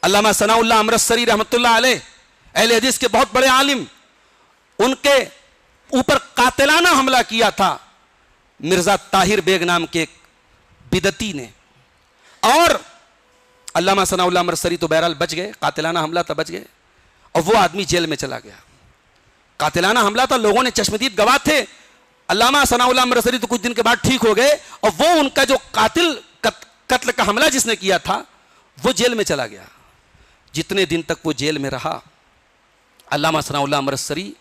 علامہ ثناء اللہ امرتسری رحمۃ اللہ علیہ اہل حدیث کے بہت بڑے عالم، ان کے اوپر قاتلانہ حملہ کیا تھا مرزا طاہر بیگ نام کے ایک بدعتی نے، اور علامہ ثناء اللہ امرتسری تو بہرحال بچ گئے، قاتلانہ حملہ تھا بچ گئے، اور وہ آدمی جیل میں چلا گیا۔ قاتلانہ حملہ تھا، لوگوں نے چشمدید گواہ تھے، علامہ ثناء اللہ امرتسری تو کچھ دن کے بعد ٹھیک ہو گئے، اور وہ ان کا جو قتل کا حملہ جس نے کیا تھا وہ جیل میں چلا گیا۔ جتنے دن تک وہ جیل میں رہا، علامہ ثناء اللہ امرتسری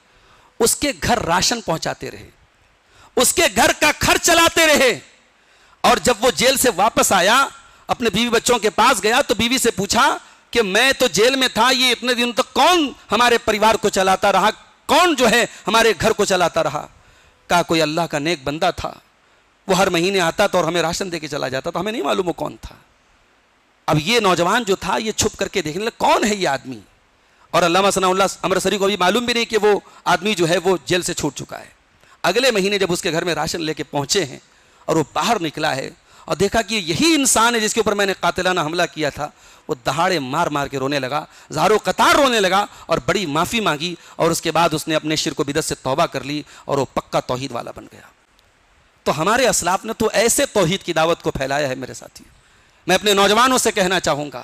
اس کے گھر راشن پہنچاتے رہے، اس کے گھر کا خرچ چلاتے رہے، اور جب وہ جیل سے واپس آیا اپنے بیوی بچوں کے پاس گیا تو بیوی سے پوچھا کہ میں تو جیل میں تھا، یہ اتنے دن تک کون ہمارے پریوار کو چلاتا رہا، کون جو ہے ہمارے گھر کو چلاتا رہا؟ کہا کوئی اللہ کا نیک بندہ تھا، وہ ہر مہینے آتا تھا اور ہمیں راشن دے کے چلا جاتا تھا، ہمیں نہیں معلوم وہ کون تھا۔ اب یہ نوجوان جو تھا یہ چھپ کر کے دیکھنے لگا کون ہے یہ آدمی، اور علامہ ثناء اللہ امرتسری کو بھی معلوم بھی نہیں کہ وہ آدمی جو ہے وہ جیل سے چھوٹ چکا ہے۔ اگلے مہینے جب اس کے گھر میں راشن لے کے پہنچے ہیں اور وہ باہر نکلا ہے اور دیکھا کہ یہی انسان ہے جس کے اوپر میں نے قاتلانہ حملہ کیا تھا، وہ دہاڑے مار مار کے رونے لگا، زارو قطار رونے لگا، اور بڑی معافی مانگی، اور اس کے بعد اس نے اپنے شرک و بدعت سے توبہ کر لی اور وہ پکا توحید والا بن گیا۔ تو ہمارے اسلاف نے تو ایسے توحید کی دعوت کو پھیلایا ہے میرے ساتھی۔ میں اپنے نوجوانوں سے کہنا چاہوں گا،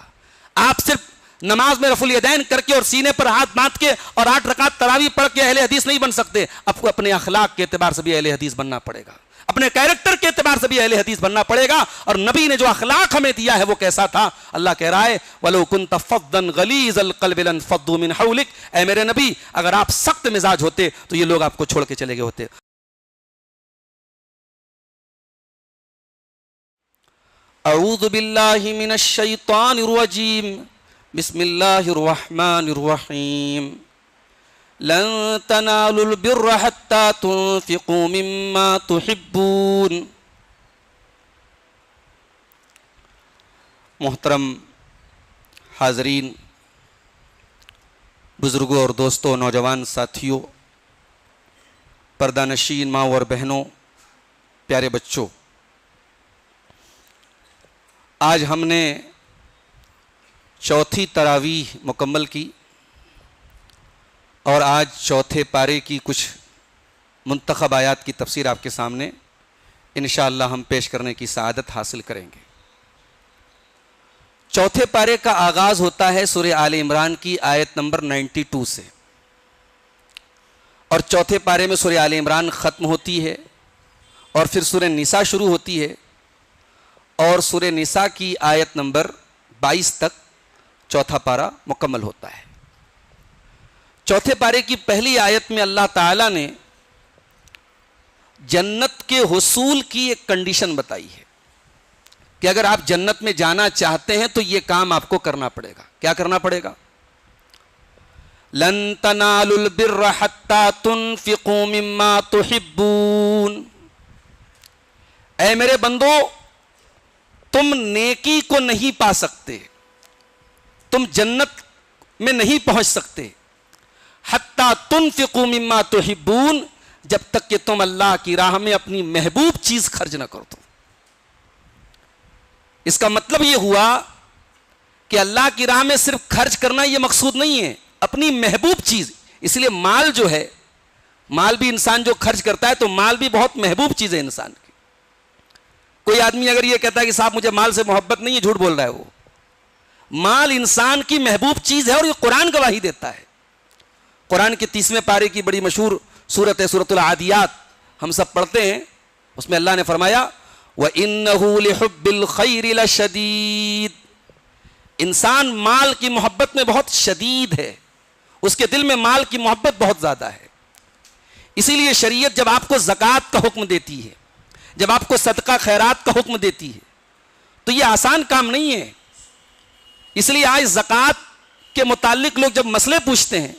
آپ صرف نماز میں رفع الیدین کر کے اور سینے پر ہاتھ باندھ کے اور 8 رکعت تراویح پڑھ کے اہل حدیث نہیں بن سکتے، آپ کو اپنے اخلاق کے اعتبار سے بھی اہل حدیث بننا پڑے گا، اپنے کیریکٹر کے اعتبار سے بھی اہل حدیث بننا پڑے گا۔ اور نبی نے جو اخلاق ہمیں دیا ہے وہ کیسا تھا؟ اللہ کہہ رہا ہے وَلَوْ كُنْتَ فَظًّا غَلِيظَ الْقَلْبِ لَانفَضُّوا مِنْ حَوْلِكَ، اے میرے نبی اگر آپ سخت مزاج ہوتے تو یہ لوگ آپ کو چھوڑ کے چلے گئے ہوتے۔ اعوذ باللہ من الشیطان الرجیم، بسم اللہ الرحمن الرحیم، لن تنالوا البر حتى تنفقوا مما تحبون۔ محترم حاضرین، بزرگوں اور دوستوں، نوجوان ساتھیوں، پردہ نشین ماں اور بہنوں، پیارے بچوں، آج ہم نے چوتھی تراویح مکمل کی، اور آج چوتھے پارے کی کچھ منتخب آیات کی تفسیر آپ کے سامنے انشاءاللہ ہم پیش کرنے کی سعادت حاصل کریں گے۔ چوتھے پارے کا آغاز ہوتا ہے سورہ آل عمران کی آیت نمبر 92 سے، اور چوتھے پارے میں سورہ آل عمران ختم ہوتی ہے، اور پھر سورہ نساء شروع ہوتی ہے، اور سورہ نساء کی آیت نمبر 22 تک چوتھا پارہ مکمل ہوتا ہے۔ چوتھے پارے کی پہلی آیت میں اللہ تعالیٰ نے جنت کے حصول کی ایک کنڈیشن بتائی ہے کہ اگر آپ جنت میں جانا چاہتے ہیں تو یہ کام آپ کو کرنا پڑے گا۔ کیا کرنا پڑے گا؟ لن تنالوا البر حتى تنفقوا مما تحبون، اے میرے بندو تم نیکی کو نہیں پا سکتے، تم جنت میں نہیں پہنچ سکتے، حتیٰ تنفقوا مما تحبون، جب تک کہ تم اللہ کی راہ میں اپنی محبوب چیز خرچ نہ کرو۔ تو اس کا مطلب یہ ہوا کہ اللہ کی راہ میں صرف خرچ کرنا یہ مقصود نہیں ہے، اپنی محبوب چیز۔ اس لیے مال جو ہے، مال بھی انسان جو خرچ کرتا ہے تو مال بھی بہت محبوب چیز ہے انسان کی۔ کوئی آدمی اگر یہ کہتا ہے کہ صاحب مجھے مال سے محبت نہیں ہے، جھوٹ بول رہا ہے۔ وہ مال انسان کی محبوب چیز ہے، اور یہ قرآن گواہی دیتا ہے۔ قرآن کے 30ویں پارے کی بڑی مشہور سورت ہے سورۃ العادیات، ہم سب پڑھتے ہیں، اس میں اللہ نے فرمایا وَإِنَّهُ لِحُبِّ الْخَيْرِ لَشَدِيدٌ، انسان مال کی محبت میں بہت شدید ہے، اس کے دل میں مال کی محبت بہت زیادہ ہے۔ اسی لیے شریعت جب آپ کو زکوٰۃ کا حکم دیتی ہے، جب آپ کو صدقہ خیرات کا حکم دیتی ہے، تو یہ آسان کام نہیں ہے۔ اس لیے آج زکوٰۃ کے متعلق لوگ جب مسئلے پوچھتے ہیں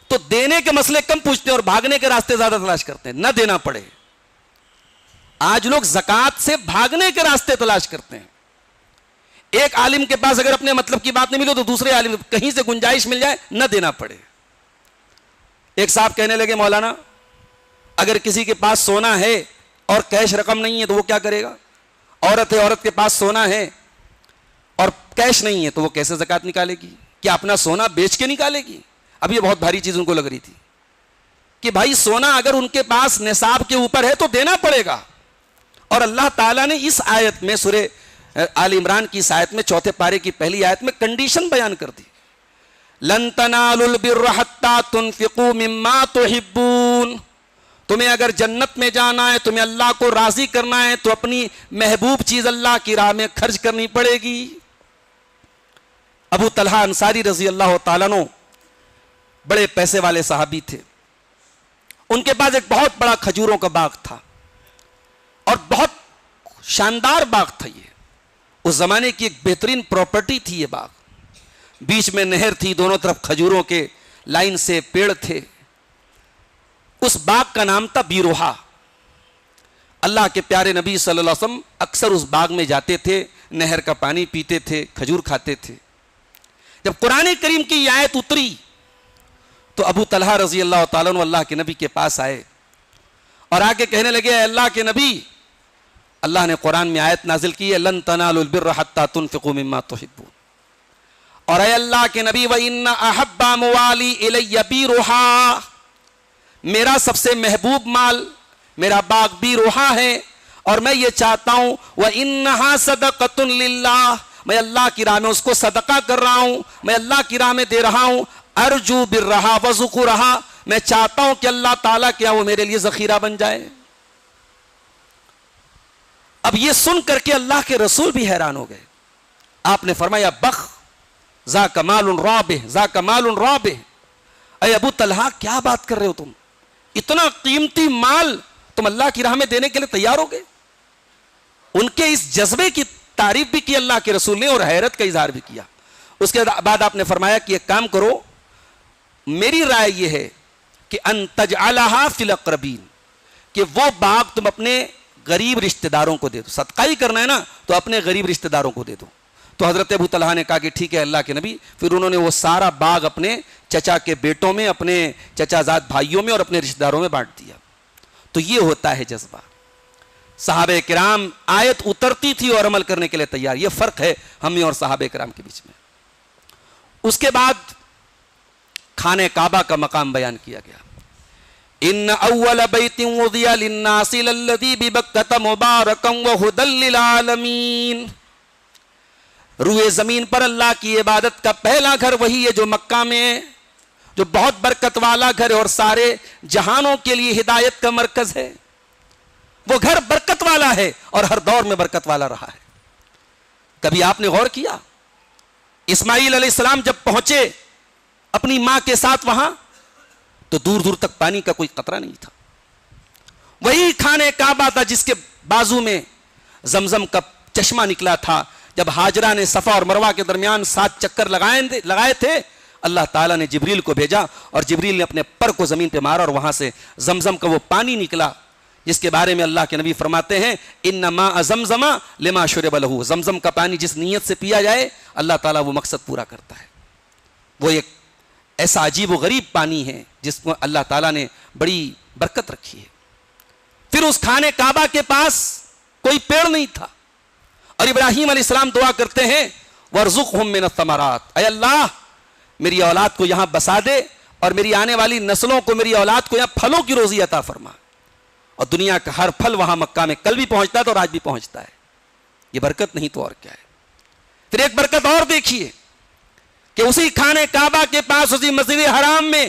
تو دینے کے مسئلے کم پوچھتے ہیں اور بھاگنے کے راستے زیادہ تلاش کرتے ہیں، نہ دینا پڑے۔ آج لوگ زکوٰۃ سے بھاگنے کے راستے تلاش کرتے ہیں۔ ایک عالم کے پاس اگر اپنے مطلب کی بات نہیں ملے تو دوسرے عالم کہیں سے گنجائش مل جائے نہ دینا پڑے۔ ایک صاحب کہنے لگے مولانا اگر کسی کے پاس سونا ہے اور کیش رقم نہیں ہے تو وہ کیا کرے گا؟ عورت ہے، عورت کے پاس سونا ہے اور کیش نہیں ہے تو وہ کیسے زکات نکالے گی؟ کیا اپنا سونا بیچ کے نکالے گی؟ اب یہ بہت بھاری چیز ان کو لگ رہی تھی کہ بھائی سونا اگر ان کے پاس نصاب کے اوپر ہے تو دینا پڑے گا. اور اللہ تعالیٰ نے اس آیت میں سورہ آل عمران کی اس آیت میں 4 پارے کی پہلی آیت میں کنڈیشن بیان کر دی. لن تنالوا البر حتى تنفقوا مما تحبون. تمہیں اگر جنت میں جانا ہے، تمہیں اللہ کو راضی کرنا ہے تو اپنی محبوب چیز اللہ کی راہ میں خرچ کرنی پڑے گی. ابو طلحہ انصاری رضی اللہ تعالیٰ عنہ بڑے پیسے والے صحابی تھے. ان کے پاس ایک بہت بڑا کھجوروں کا باغ تھا اور بہت شاندار باغ تھا. یہ اس زمانے کی ایک بہترین پراپرٹی تھی. یہ باغ بیچ میں نہر تھی، دونوں طرف کھجوروں کے لائن سے پیڑ تھے. اس باغ کا نام تھا بیروہا. اللہ کے پیارے نبی صلی اللہ علیہ وسلم اکثر اس باغ میں جاتے تھے، نہر کا پانی پیتے تھے، کھجور کھاتے تھے. جب قرآن کریم کی یہ آیت اتری تو ابو طلحہ رضی اللہ تعالیٰ عنہ اللہ کے نبی کے پاس آئے اور آ کے کہنے لگے، اے اللہ کے نبی، اللہ نے قرآن میں آیت نازل کی ہے لن تنالوا البر حتى تنفقوا مما تحبون. اور اے اللہ کے نبی وَإِنَّ أَحَبَّ مُوَالِي إِلَيَّ بِيرُهَا، میرا سب سے محبوب مال میرا باغ بیروہا ہے اور میں یہ چاہتا ہوں وَإِنَّهَا صَدَقَةٌ لِلَّهِ، میں اللہ کی راہ میں اس کو صدقہ کر رہا ہوں، میں اللہ کی راہ میں دے رہا ہوں. ارجو برها وذخرها، میں چاہتا ہوں کہ اللہ تعالیٰ کیا وہ میرے لیے ذخیرہ بن جائے. اب یہ سن کر کے اللہ کے رسول بھی حیران ہو گئے. آپ نے فرمایا بخ ذاک مال رابح، ذاک مال رابح. اے ابو طلحہ کیا بات کر رہے ہو تم؟ اتنا قیمتی مال تم اللہ کی راہ میں دینے کے لیے تیار ہو گئے؟ ان کے اس جذبے کی تعریف بھی کی اللہ کے رسول نے اور حیرت کا اظہار بھی کیا. اس کے بعد آپ نے فرمایا کہ ایک کام کرو، میری رائے یہ ہے کہ ان تجعلھا فی الاقربین، کہ وہ باغ تم اپنے غریب رشتہ داروں کو دے دو. صدقہ ہی کرنا ہے نا تو اپنے غریب رشتہ داروں کو دے دو. تو حضرت ابو طلحہ نے کہا کہ ٹھیک ہے اللہ کے نبی. پھر انہوں نے وہ سارا باغ اپنے چچا کے بیٹوں میں، اپنے چچا زاد بھائیوں میں اور اپنے رشتہ داروں میں بانٹ دیا. تو یہ ہوتا ہے جذبہ. صحابہ کرام آیت اترتی تھی اور عمل کرنے کے لیے تیار. یہ فرق ہے ہمیں اور صحابہ کرام کے بیچ میں. اس کے بعد خانہ کعبہ کا مقام بیان کیا گیا. ان اول بیت وضع للناس الذی ببکۃ مبارکا وہدی للعالمین. روئے زمین پر اللہ کی عبادت کا پہلا گھر وہی ہے جو مکہ میں، جو بہت برکت والا گھر ہے اور سارے جہانوں کے لیے ہدایت کا مرکز ہے. وہ گھر برکت والا ہے اور ہر دور میں برکت والا رہا ہے. کبھی آپ نے غور کیا اسماعیل علیہ السلام جب پہنچے اپنی ماں کے ساتھ وہاں تو دور دور تک پانی کا کوئی قطرہ نہیں تھا. وہی خانہ کعبہ تھا جس کے بازو میں زمزم کا چشمہ نکلا تھا. جب ہاجرہ نے صفا اور مروہ کے درمیان 7 چکر لگائے تھے، اللہ تعالیٰ نے جبریل کو بھیجا اور جبریل نے اپنے پر کو زمین پہ مارا اور وہاں سے زمزم کا وہ پانی نکلا جس کے بارے میں اللہ کے نبی فرماتے ہیں ان ماء زمزم لما شرب له. زمزم کا پانی جس نیت سے پیا جائے اللہ تعالیٰ وہ مقصد پورا کرتا ہے. وہ ایک ایسا عجیب و غریب پانی ہے جس کو اللہ تعالیٰ نے بڑی برکت رکھی ہے. پھر اس خانہ کعبہ کے پاس کوئی پیڑ نہیں تھا اور ابراہیم علیہ السلام دعا کرتے ہیں وارزقہم من الثمرات، اے اللہ میری اولاد کو یہاں بسا دے اور میری آنے والی نسلوں کو، میری اولاد کو یہاں پھلوں کی روزی عطا فرما. اور دنیا کا ہر پھل وہاں مکہ میں کل بھی پہنچتا تھا اور آج بھی پہنچتا ہے. یہ برکت نہیں تو اور کیا ہے. پھر ایک برکت اور دیکھیے کہ اسی خانہ کعبہ کے پاس اسی مسجد حرام میں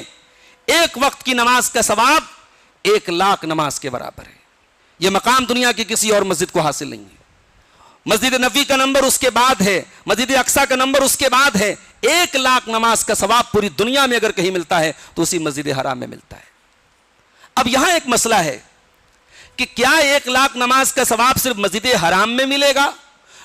ایک وقت کی نماز کا ثواب 1,00,000 نماز کے برابر ہے. یہ مقام دنیا کی کسی اور مسجد کو حاصل نہیں ہے. مسجد نبوی کا نمبر اس کے بعد ہے، مسجد اقصیٰ کا نمبر اس کے بعد ہے. 1,00,000 نماز کا ثواب پوری دنیا میں اگر کہیں ملتا ہے تو اسی مسجد حرام میں ملتا ہے. اب یہاں ایک مسئلہ ہے کہ کیا 1,00,000 نماز کا ثواب صرف مسجد حرام میں ملے گا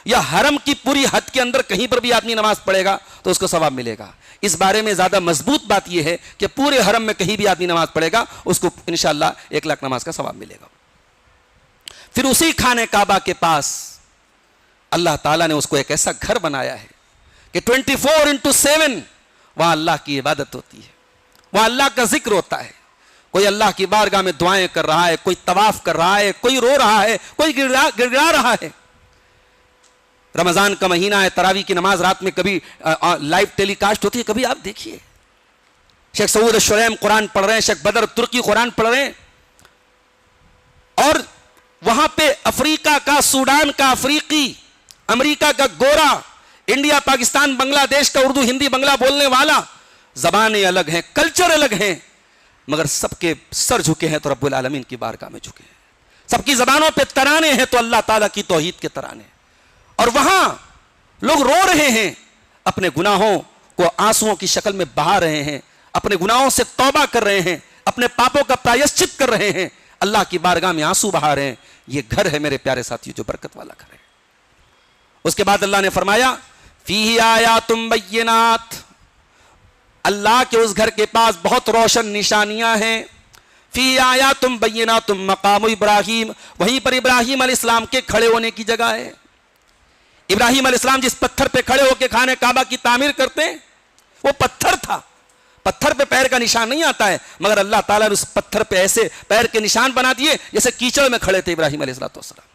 یا حرم کی پوری حد کے اندر کہیں پر بھی آدمی نماز پڑھے گا تو اس کو ثواب ملے گا؟ اس بارے میں زیادہ مضبوط بات یہ ہے کہ پورے حرم میں کہیں بھی آدمی نماز پڑھے گا اس کو انشاءاللہ 1,00,000 نماز کا ثواب ملے گا. پھر اسی خانہ کعبہ کے پاس اللہ تعالیٰ نے اس کو ایک ایسا گھر بنایا ہے کہ 24/7 وہاں اللہ کی عبادت ہوتی ہے، وہاں اللہ کا ذکر ہوتا ہے. کوئی اللہ کی بارگاہ میں دعائیں کر رہا ہے، کوئی طواف کر رہا ہے، کوئی رو رہا ہے، کوئی گڑگڑا رہا ہے. رمضان کا مہینہ ہے, تراویح کی نماز رات میں کبھی لائیو ٹیلی کاسٹ ہوتی ہے, کبھی آپ دیکھیے شیخ سعود الشریم قرآن پڑھ رہے ہیں, شیخ بدر ترکی قرآن پڑھ رہے ہیں, اور وہاں پہ افریقہ کا, سوڈان کا افریقی, امریکہ کا گورا, انڈیا پاکستان بنگلہ دیش کا اردو ہندی بنگلہ بولنے والا, زبانیں الگ ہیں, کلچر الگ ہیں, مگر سب کے سر جھکے ہیں تو رب العالمین کی بارگاہ میں جھکے ہیں. سب کی زبانوں پہ ترانے ہیں تو اللہ تعالیٰ کی توحید کے ترانے, اور وہاں لوگ رو رہے ہیں, اپنے گناہوں کو آنسوؤں کی شکل میں بہا رہے ہیں, اپنے گناہوں سے توبہ کر رہے ہیں, اپنے پاپوں کا پرایشچت کر رہے ہیں, اللہ کی بارگاہ میں آنسو بہا رہے ہیں. یہ گھر ہے میرے پیارے ساتھیو جو برکت والا گھر ہے. اس کے بعد اللہ نے فرمایا فیہ آیات بینات, اللہ کے اس گھر کے پاس بہت روشن نشانیاں ہیں. فیہ آیات بینات مقام ابراہیم, وہیں پر ابراہیم علیہ السلام کے کھڑے ہونے کی جگہ ہے. ابراہیم علیہ السلام جس پتھر پہ کھڑے ہو کے خانہ کعبہ کی تعمیر کرتے ہیں وہ پتھر تھا, پتھر پہ پیر کا نشان نہیں آتا ہے, مگر اللہ تعالیٰ نے اس پتھر پہ ایسے پیر کے نشان بنا دیے جیسے کیچڑ میں کھڑے تھے ابراہیم علیہ السلام.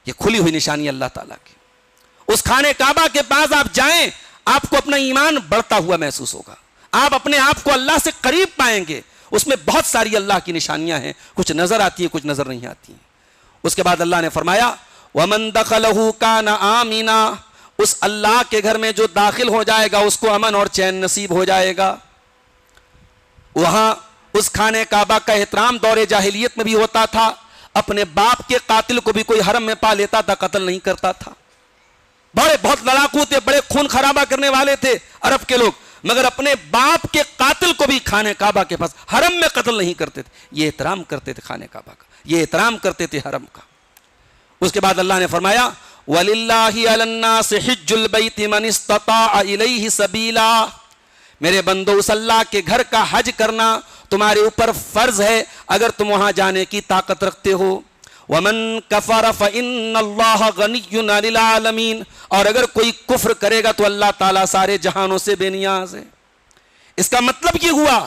یہ کھلی ہوئی نشانی اللہ تعالیٰ کی. اس خانہ کعبہ کے پاس آپ جائیں, آپ کو اپنا ایمان بڑھتا ہوا محسوس ہوگا, آپ اپنے آپ کو اللہ سے قریب پائیں گے. اس میں بہت ساری اللہ کی نشانیاں ہیں, کچھ نظر آتی ہیں کچھ نظر نہیں آتی ہیں. اس کے بعد اللہ نے فرمایا وَمَن دَخَلَهُ كَانَ آمِنًا, اس اللہ کے گھر میں جو داخل ہو جائے گا اس کو امن اور چین نصیب ہو جائے گا. وہاں اس خانہ کعبہ کا احترام دور جاہلیت میں بھی ہوتا تھا. اپنے باپ کے قاتل کو بھی کوئی حرم میں پا لیتا تھا, قتل نہیں کرتا تھا. بہت لڑاکو تھے, بڑے خون خرابہ کرنے والے تھے عرب کے لوگ, مگر اپنے باپ کے قاتل کو بھی خانہ کعبہ کے پاس حرم میں قتل نہیں کرتے تھے. یہ احترام کرتے تھے خانہ کعبہ کا, یہ احترام کرتے تھے حرم کا. اس کے بعد اللہ نے فرمایا وَلِلَّهِ عَلَى النَّاسِ حِجُّ الْبَيْتِ مَنِ اسْتَطَاعَ إِلَيْهِ سَبِيلًا, میرے بندو اس اللہ کے گھر کا حج کرنا تمہارے اوپر فرض ہے اگر تم وہاں جانے کی طاقت رکھتے ہو. وَمَن كَفَرَ فَإِنَّ اللَّهَ غَنِيٌّ عَنِ الْعَالَمِينَ, اور اگر کوئی کفر کرے گا تو اللہ تعالیٰ سارے جہانوں سے بے نیاز ہے. اس کا مطلب یہ ہوا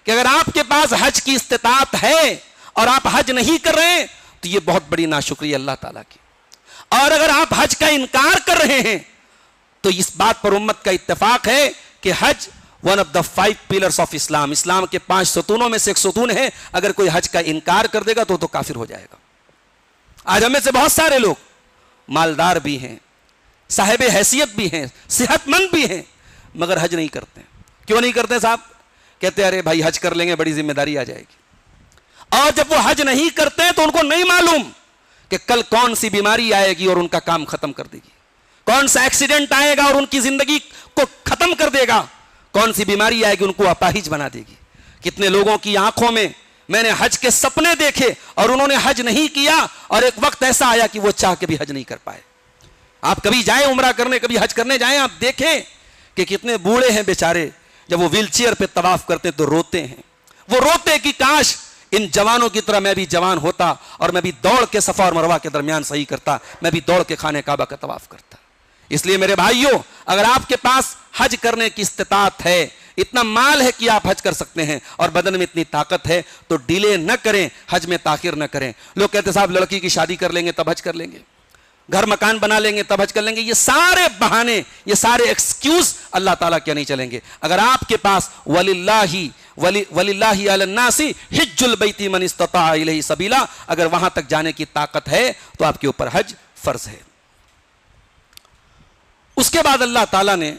کہ اگر آپ کے پاس حج کی استطاعت ہے اور آپ حج نہیں کر رہے ہیں تو یہ بہت بڑی ناشکری اللہ تعالیٰ کی. اور اگر آپ حج کا انکار کر رہے ہیں تو اس بات پر امت کا اتفاق ہے کہ Hajj one of the 5 pillars of Islam, اسلام کے 5 ستونوں میں سے ایک ستون ہے. اگر کوئی حج کا انکار کر دے گا تو کافر ہو جائے گا. آج ہمیں سے بہت سارے لوگ مالدار بھی ہیں, صاحب حیثیت بھی ہیں, صحت مند بھی ہیں, مگر حج نہیں کرتے. کیوں نہیں کرتے صاحب؟ کہتے ارے بھائی حج کر لیں گے بڑی ذمہ داری آ جائے گی. اور جب وہ حج نہیں کرتے تو ان کو نہیں معلوم کہ کل کون سی بیماری آئے گی اور ان کا کام ختم کر دے گی, کون سا ایکسیڈنٹ آئے گا اور ان کی زندگی کو ختم کر دے گا, کون سی بیماری آئے گی ان کو اپاہج بنا دے گی. کتنے لوگوں کی آنکھوں میں میں نے حج کے سپنے دیکھے اور انہوں نے حج نہیں کیا, اور ایک وقت ایسا آیا کہ وہ چاہ کے بھی حج نہیں کر پائے. آپ کبھی جائیں عمرہ کرنے, کبھی حج کرنے جائیں, آپ دیکھیں کہ کتنے بوڑھے ہیں بیچارے, جب وہ ویل چیئر پہ طواف کرتے تو روتے ہیں. وہ روتے کہ کاش ان جوانوں کی طرح میں بھی جوان ہوتا اور میں بھی دوڑ کے صفا اور مروہ کے درمیان صحیح کرتا, میں بھی دوڑ کے خانہ کعبہ کا طواف کرتا. اس لیے میرے بھائیوں, اگر آپ کے پاس حج کرنے کی استطاعت ہے, اتنا مال ہے کہ آپ حج کر سکتے ہیں اور بدن میں اتنی طاقت ہے, تو ڈیلے نہ کریں, حج میں تاخیر نہ کریں. لوگ کہتے ہیں صاحب لڑکی کی شادی کر لیں گے تب حج کر لیں گے, گھر مکان بنا لیں گے تب حج کر لیں گے. یہ سارے بہانے, یہ سارے ایکسکیوز اللہ تعالیٰ کے نہیں چلیں گے. اگر آپ کے پاس وَلِلَّهِ عَلَى النَّاسِ حِجُّ الْبَيْتِ مَنِ اسْتَطَاعَ إِلَيْهِ سَبِيلًا, اگر وہاں تک جانے کی طاقت ہے تو آپ کے اوپر حج فرض ہے. اس کے بعد اللہ تعالیٰ نے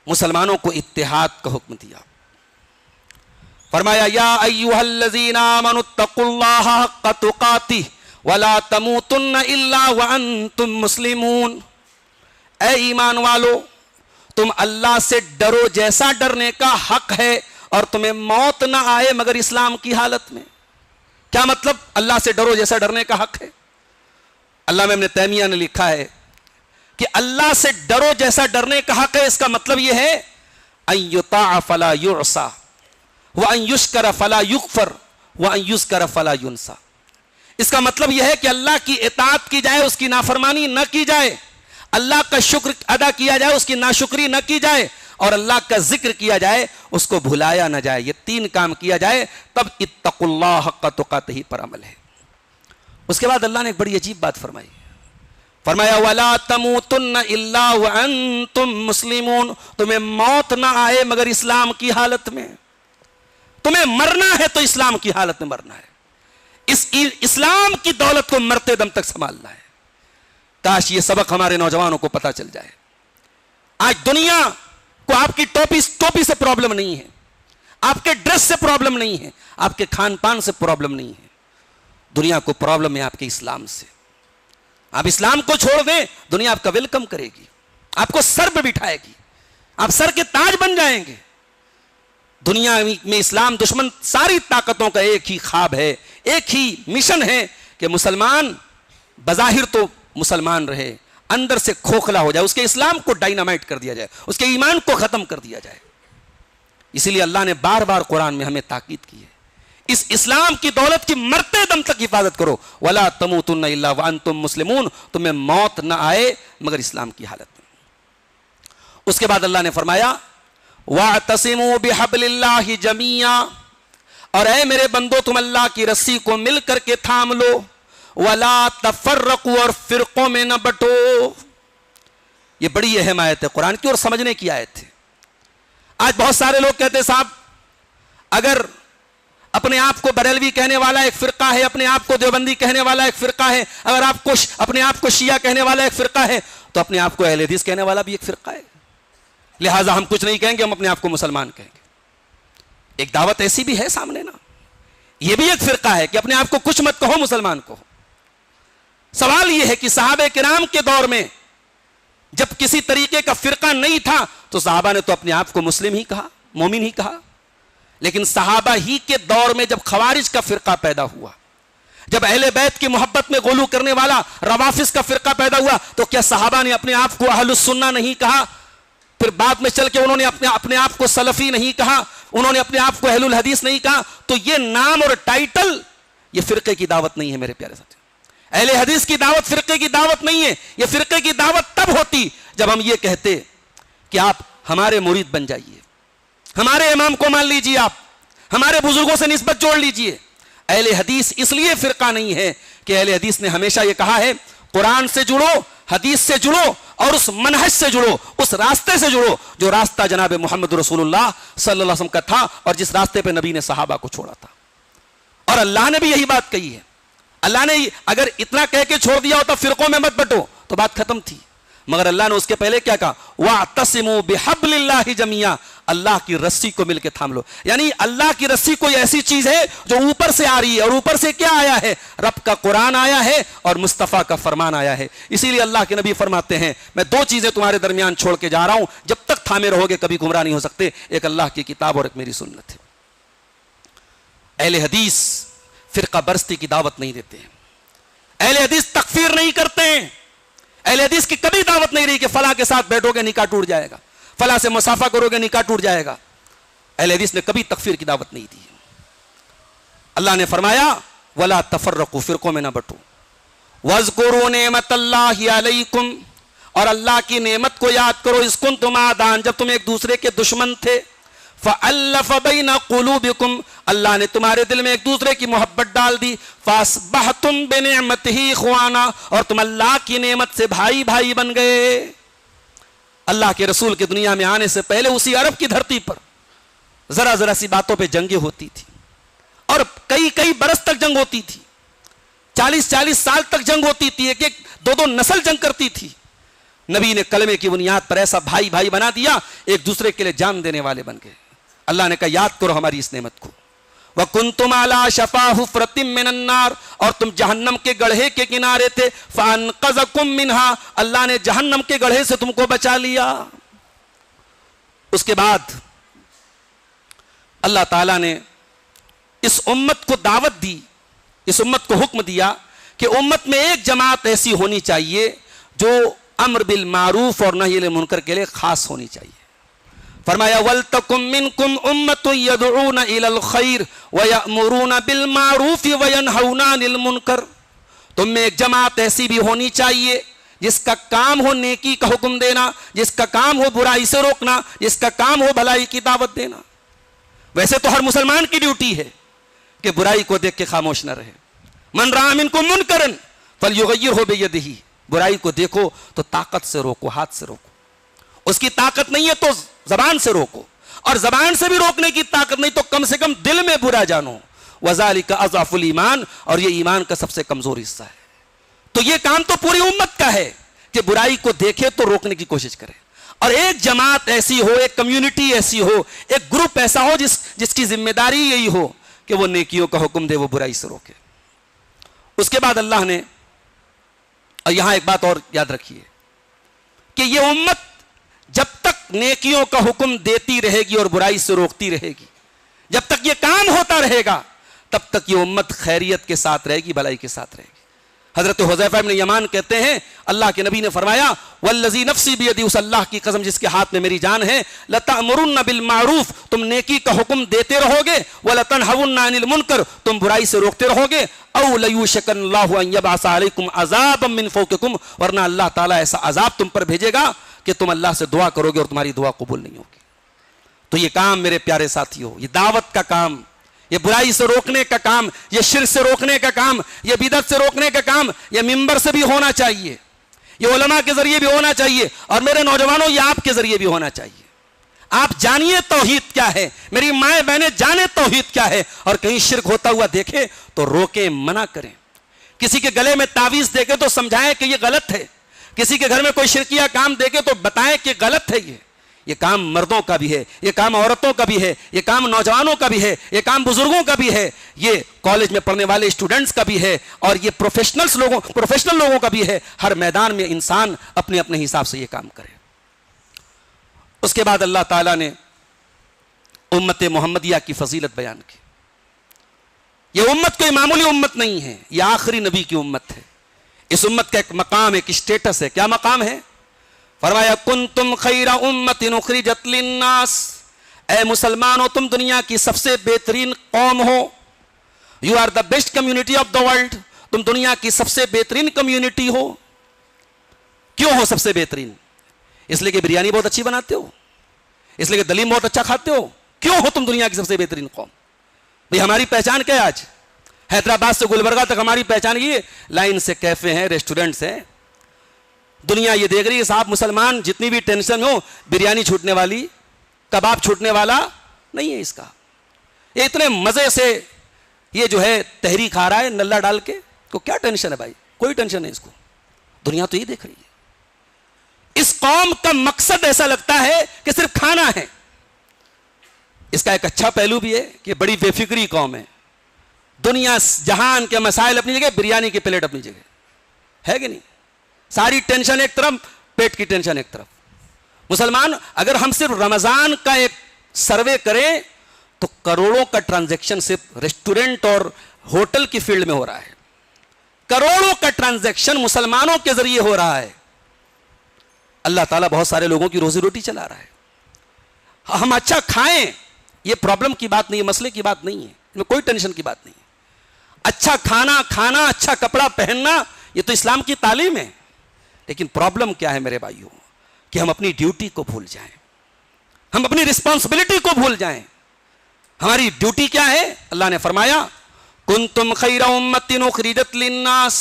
مسلمانوں کو اتحاد کا حکم دیا. فرمایا یا ایھا الذین آمنوا اتقوا اللہ حق تقاتہ ولا تموتن الا وانتم مسلمون. اے ایمان والو, تم اللہ سے ڈرو جیسا ڈرنے کا حق ہے, اور تمہیں موت نہ آئے مگر اسلام کی حالت میں. کیا مطلب اللہ سے ڈرو جیسا ڈرنے کا حق ہے؟ علامہ ابن تیمیہ نے لکھا ہے کہ اللہ سے ڈرو جیسا ڈرنے کا حق ہے, اس کا مطلب یہ ہے ان یطاع فلا یعصى وان یشکر فلا یکفر وان یذکر فلا ینسى. اس کا مطلب یہ ہے کہ اللہ کی اطاعت کی جائے, اس کی نافرمانی نہ کی جائے, اللہ کا شکر ادا کیا جائے, اس کی ناشکری نہ کی جائے, اور اللہ کا ذکر کیا جائے, اس کو بھلایا نہ جائے. یہ 3 کام کیا جائے تب اتقوا اللہ حق تقاتہ پر عمل ہے. اس کے بعد اللہ نے ایک بڑی عجیب بات فرمائی. فرمایا وَلَا تَمُوتُنَّ إِلَّا وَأَنْتُمْ مُسْلِمُونَ، تمہیں موت نہ آئے مگر اسلام کی حالت میں. تمہیں مرنا ہے تو اسلام کی حالت میں مرنا ہے. اس اسلام کی دولت کو مرتے دم تک سنبھالنا ہے. کاش یہ سبق ہمارے نوجوانوں کو پتہ چل جائے. آج دنیا کو آپ کی ٹوپی سے پرابلم نہیں ہے، آپ کے ڈریس سے پرابلم نہیں ہے، آپ کے کھان پان سے پرابلم نہیں ہے. دنیا کو پرابلم ہے آپ کے اسلام سے. آپ اسلام کو چھوڑ دیں، دنیا آپ کا ویلکم کرے گی، آپ کو سر پہ بٹھائے گی، آپ سر کے تاج بن جائیں گے. دنیا میں اسلام دشمن ساری طاقتوں کا ایک ہی خواب ہے، ایک ہی مشن ہے کہ مسلمان بظاہر تو مسلمان رہے، اندر سے کھوکھلا ہو جائے، اس کے اسلام کو ڈائنامائٹ کر دیا جائے، اس کے ایمان کو ختم کر دیا جائے. اسی لیے اللہ نے بار بار قرآن میں ہمیں تاکید کی ہے، اس اسلام کی دولت کی مرتے دم تک حفاظت کرو. وَلَا تَمُوتُنَّ إِلَّا وَأَنْتُمْ مُسْلِمُونَ، تمہیں موت نہ آئے مگر اسلام کی حالت میں. اس کے بعد اللہ نے فرمایا وَاعْتَصِمُوا بِحَبْلِ اللَّهِ جَمِيعًا، اور اے میرے بندو تم اللہ کی رسی کو مل کر کے تھام لو. وَلَا تَفَرَّقُوا، اور فرقوں میں نہ بٹو. یہ بڑی اہم آیت ہے قرآن کی اور سمجھنے کی آیت ہے. آج بہت سارے لوگ کہتے ہیں صاحب اگر اپنے آپ کو بریلوی کہنے والا ایک فرقہ ہے، اپنے آپ کو دیوبندی کہنے والا ایک فرقہ ہے، اگر آپ کو اپنے آپ کو شیعہ کہنے والا ایک فرقہ ہے، تو اپنے آپ کو اہل حدیث کہنے والا بھی ایک فرقہ ہے. لہٰذا ہم کچھ نہیں کہیں گے، ہم اپنے آپ کو مسلمان کہیں گے. ایک دعوت ایسی بھی ہے سامنے نا، یہ بھی ایک فرقہ ہے کہ اپنے آپ کو کچھ مت کہو، مسلمان کہو. سوال یہ ہے کہ صحابہ کرام کے دور میں جب کسی طریقے کا فرقہ نہیں تھا تو صحابہ نے تو اپنے آپ کو مسلم ہی کہا، مومن ہی کہا. لیکن صحابہ ہی کے دور میں جب خوارج کا فرقہ پیدا ہوا، جب اہل بیت کی محبت میں غلو کرنے والا روافض کا فرقہ پیدا ہوا، تو کیا صحابہ نے اپنے آپ کو اہل السنہ نہیں کہا؟ پھر بعد میں چل کے انہوں نے اپنے آپ کو سلفی نہیں کہا، انہوں نے اپنے آپ کو اہل الحدیث نہیں کہا. تو یہ نام اور ٹائٹل یہ فرقے کی دعوت نہیں ہے میرے پیارے ساتھی. اہل حدیث کی دعوت فرقے کی دعوت نہیں ہے. یہ فرقے کی دعوت تب ہوتی جب ہم یہ کہتے کہ آپ ہمارے مرید بن جائیے، ہمارے امام کو مان لیجیے، آپ ہمارے بزرگوں سے نسبت جوڑ لیجیے. اہل حدیث اس لیے فرقہ نہیں ہے کہ اہل حدیث نے ہمیشہ یہ کہا ہے قرآن سے جڑو، حدیث سے جڑو، اور اس منہج سے جڑو، اس راستے سے جڑو جو راستہ جناب محمد رسول اللہ صلی اللہ علیہ وسلم کا تھا اور جس راستے پہ نبی نے صحابہ کو چھوڑا تھا. اور اللہ نے بھی یہی بات کہی ہے. اللہ نے اگر اتنا کہہ کے چھوڑ دیا ہوتا فرقوں میں مت بٹو تو بات ختم تھی، مگر اللہ نے اس کے پہلے کیا کہا وَاعْتَصِمُوا بِحَبْلِ اللَّهِ جَمِيعًا، اللہ کی رسی کو مل کے تھام لو. یعنی اللہ کی رسی کوئی ایسی چیز ہے جو اوپر سے آ رہی ہے، اور اوپر سے کیا آیا ہے؟ رب کا قرآن آیا ہے اور مصطفیٰ کا فرمان آیا ہے. اسی لیے اللہ کے نبی فرماتے ہیں میں دو چیزیں تمہارے درمیان چھوڑ کے جا رہا ہوں، جب تک تھامے رہو گے کبھی گمراہ نہیں ہو سکتے. ایک اللہ کی کتاب اور ایک میری سنت ہے. اہل حدیث فرقہ برستی کی دعوت نہیں دیتے ہیں، اہل حدیث تکفیر نہیں کرتے ہیں. اہل حدیث کی کبھی دعوت نہیں رہی کہ فلاں کے ساتھ بیٹھو گے نکاح ٹوٹ جائے گا، فلاں سے مسافہ کرو گے نکاح ٹوٹ جائے گا. اہل حدیث نے کبھی تکفیر کی دعوت نہیں دی. اللہ نے فرمایا ولا تفرقوا، فرقوں میں نہ بٹو. واذکروا نعمت اللہ علیکم، اور اللہ کی نعمت کو یاد کرو. اذ کنتم اعداء، جب تم ایک دوسرے کے دشمن تھے. فألف بین قلوبکم، اللہ نے تمہارے دل میں ایک دوسرے کی محبت ڈال دی. فاصبحتم بنعمتہ اخوانا، اور تم اللہ کی نعمت سے بھائی بھائی بن گئے. اللہ کے رسول کے دنیا میں آنے سے پہلے اسی عرب کی دھرتی پر ذرا ذرا سی باتوں پہ جنگیں ہوتی تھی، اور کئی برس تک جنگ ہوتی تھی، 40 سال تک جنگ ہوتی تھی، ایک دو نسل جنگ کرتی تھی. نبی نے کلمے کی بنیاد پر ایسا بھائی بھائی بنا دیا، ایک دوسرے کے لیے جان دینے والے بن گئے. اللہ نے کہا یاد کرو ہماری اس نعمت کو. وَكُنْتُمْ عَلَى شَفَا حُفْرَةٍ مِّنَ النَّارِ، اور تم جہنم کے گڑھے کے کنارے تھے. فَأَنْقَذَكُم مِّنْهَا، اللہ نے جہنم کے گڑھے سے تم کو بچا لیا. اس کے بعد اللہ تعالیٰ نے اس امت کو دعوت دی، اس امت کو حکم دیا کہ امت میں ایک جماعت ایسی ہونی چاہیے جو امر بالمعروف اور نہی عن المنکر کے لیے خاص ہونی چاہیے. فرمایا وَلْتَكُن مِّنْكُمْ أُمَّةٌ يَدْعُونَ إِلَى الْخَيْرِ وَيَأْمُرُونَ بِالْمَعْرُوفِ وَيَنْهَوْنَ عَنِ الْمُنكَرِ، تم میں ایک جماعت ایسی بھی ہونی چاہیے جس کا کام ہو نیکی کا حکم دینا، جس کا کام ہو برائی سے روکنا، جس کا کام ہو بھلائی کی دعوت دینا. ویسے تو ہر مسلمان کی ڈیوٹی ہے کہ برائی کو دیکھ کے خاموش نہ رہے. من رأى منکم منکرا فلیغیرہ بیدہ، برائی کو دیکھو تو طاقت سے روکو, ہاتھ سے روکو. اس کی طاقت نہیں ہے تو زبان سے روکو, اور زبان سے بھی روکنے کی طاقت نہیں تو کم سے کم دل میں برا جانو. وذالک اضعف الایمان, اور یہ ایمان کا سب سے کمزور حصہ ہے. تو یہ کام تو پوری امت کا ہے کہ برائی کو دیکھے تو روکنے کی کوشش کرے, اور ایک جماعت ایسی ہو, ایک کمیونٹی ایسی ہو, ایک گروپ ایسا ہو جس کی ذمہ داری یہی ہو کہ وہ نیکیوں کا حکم دے, وہ برائی سے روکے. اس کے بعد اللہ نے, اور یہاں ایک بات اور یاد رکھیے کہ یہ امت جب تک نیکیوں کا حکم دیتی رہے گی اور برائی سے روکتی رہے گی, جب تک یہ کام ہوتا رہے گا, تب تک یہ امت خیریت کے ساتھ رہے گی, بھلائی کے ساتھ رہے گی. حضرت حذیفہ بن یمان کہتے ہیں اللہ کے نبی نے فرمایا والذی نفسی بیدی, اس اللہ کی قسم جس کے ہاتھ میں میری جان ہے, لتأمرن بالمعروف, تم نیکی کا حکم دیتے رہو گے, ولتنہون عن المنکر, تم برائی سے روکتے رہو گے, او لیوشکن اللہ ان یبعث علیکم عذابا من فوقکم, ورنہ اللہ تعالیٰ ایسا عذاب تم پر بھیجے گا کہ تم اللہ سے دعا کرو گے اور تمہاری دعا قبول نہیں ہوگی. تو یہ کام میرے پیارے ساتھیو, یہ دعوت کا کام, یہ برائی سے روکنے کا کام, یہ شرک سے روکنے کا کام, یہ بدعت سے روکنے کا کام, یہ منبر سے بھی ہونا چاہیے, یہ علماء کے ذریعے بھی ہونا چاہیے, اور میرے نوجوانوں یہ آپ کے ذریعے بھی ہونا چاہیے. آپ جانیے توحید کیا ہے, میری مائیں بہنیں جانیں توحید کیا ہے, اور کہیں شرک ہوتا ہوا دیکھیں تو روکیں, منع کریں. کسی کے گلے میں تعویذ دے کے تو سمجھائیں کہ یہ غلط ہے, کسی کے گھر میں کوئی شرکیہ کام دے کے تو بتائیں کہ غلط ہے. یہ کام مردوں کا بھی ہے, یہ کام عورتوں کا بھی ہے, یہ کام نوجوانوں کا بھی ہے, یہ کام بزرگوں کا بھی ہے, یہ کالج میں پڑھنے والے اسٹوڈنٹس کا بھی ہے, اور یہ پروفیشنل لوگوں کا بھی ہے. ہر میدان میں انسان اپنے اپنے حساب سے یہ کام کرے. اس کے بعد اللہ تعالیٰ نے امت محمدیہ کی فضیلت بیان کی. یہ امت کوئی معمولی امت نہیں ہے, یہ آخری نبی کی امت ہے. اس امت کا ایک مقام, ایک اسٹیٹس ہے. کیا مقام ہے؟ فرمایا کنتم خیر امت اخرجت للناس, اے مسلمانوں تم دنیا کی سب سے بہترین قوم ہو. You are the best community of the world, تم دنیا کی سب سے بہترین کمیونٹی ہو. کیوں ہو سب سے بہترین؟ اس لیے کہ بریانی بہت اچھی بناتے ہو, اس لیے کہ دلیم بہت اچھا کھاتے ہو. کیوں ہو تم دنیا کی سب سے بہترین قوم؟ بھئی ہماری پہچان کیا ہے؟ آج حیدرآباد سے گلبرگہ تک ہماری پہچان یہ لائن سے کیفے ہیں, ریسٹورنٹس ہیں. دنیا یہ دیکھ رہی ہے صاحب مسلمان جتنی بھی ٹینشن ہو, بریانی چھوٹنے والی, کباب چھوٹنے والا نہیں ہے اس کا. یہ اتنے مزے سے یہ جو ہے تحری کھا رہا ہے نلہ ڈال کے, کو کیا ٹینشن ہے بھائی؟ کوئی ٹینشن نہیں اس کو. دنیا تو یہ دیکھ رہی ہے. اس قوم کا مقصد ایسا لگتا ہے کہ صرف کھانا ہے. اس کا ایک اچھا پہلو بھی ہے کہ بڑی بے فکری قوم ہے. دنیا جہان کے مسائل اپنی جگہ, بریانی کی پلیٹ اپنی جگہ ہے کہ نہیں. ساری ٹینشن ایک طرف, پیٹ کی ٹینشن ایک طرف. مسلمان اگر ہم صرف رمضان کا ایک سروے کریں تو کروڑوں کا ٹرانزیکشن صرف ریسٹورنٹ اور ہوٹل کی فیلڈ میں ہو رہا ہے. کروڑوں کا ٹرانزیکشن مسلمانوں کے ذریعے ہو رہا ہے. اللہ تعالیٰ بہت سارے لوگوں کی روزی روٹی چلا رہا ہے. ہم اچھا کھائیں یہ پرابلم کی بات نہیں ہے, مسئلے کی بات نہیں ہے, اس میں کوئی ٹینشن کی بات نہیں ہے. اچھا کھانا, اچھا کپڑا پہننا, یہ تو اسلام کی تعلیم ہے. لیکن پرابلم کیا ہے میرے بھائیوں, کہ ہم اپنی ڈیوٹی کو بھول جائیں, ہم اپنی رسپانسبلٹی کو بھول جائیں. ہماری ڈیوٹی کیا ہے؟ اللہ نے فرمایا کنتم خیر امت اخرجت للناس,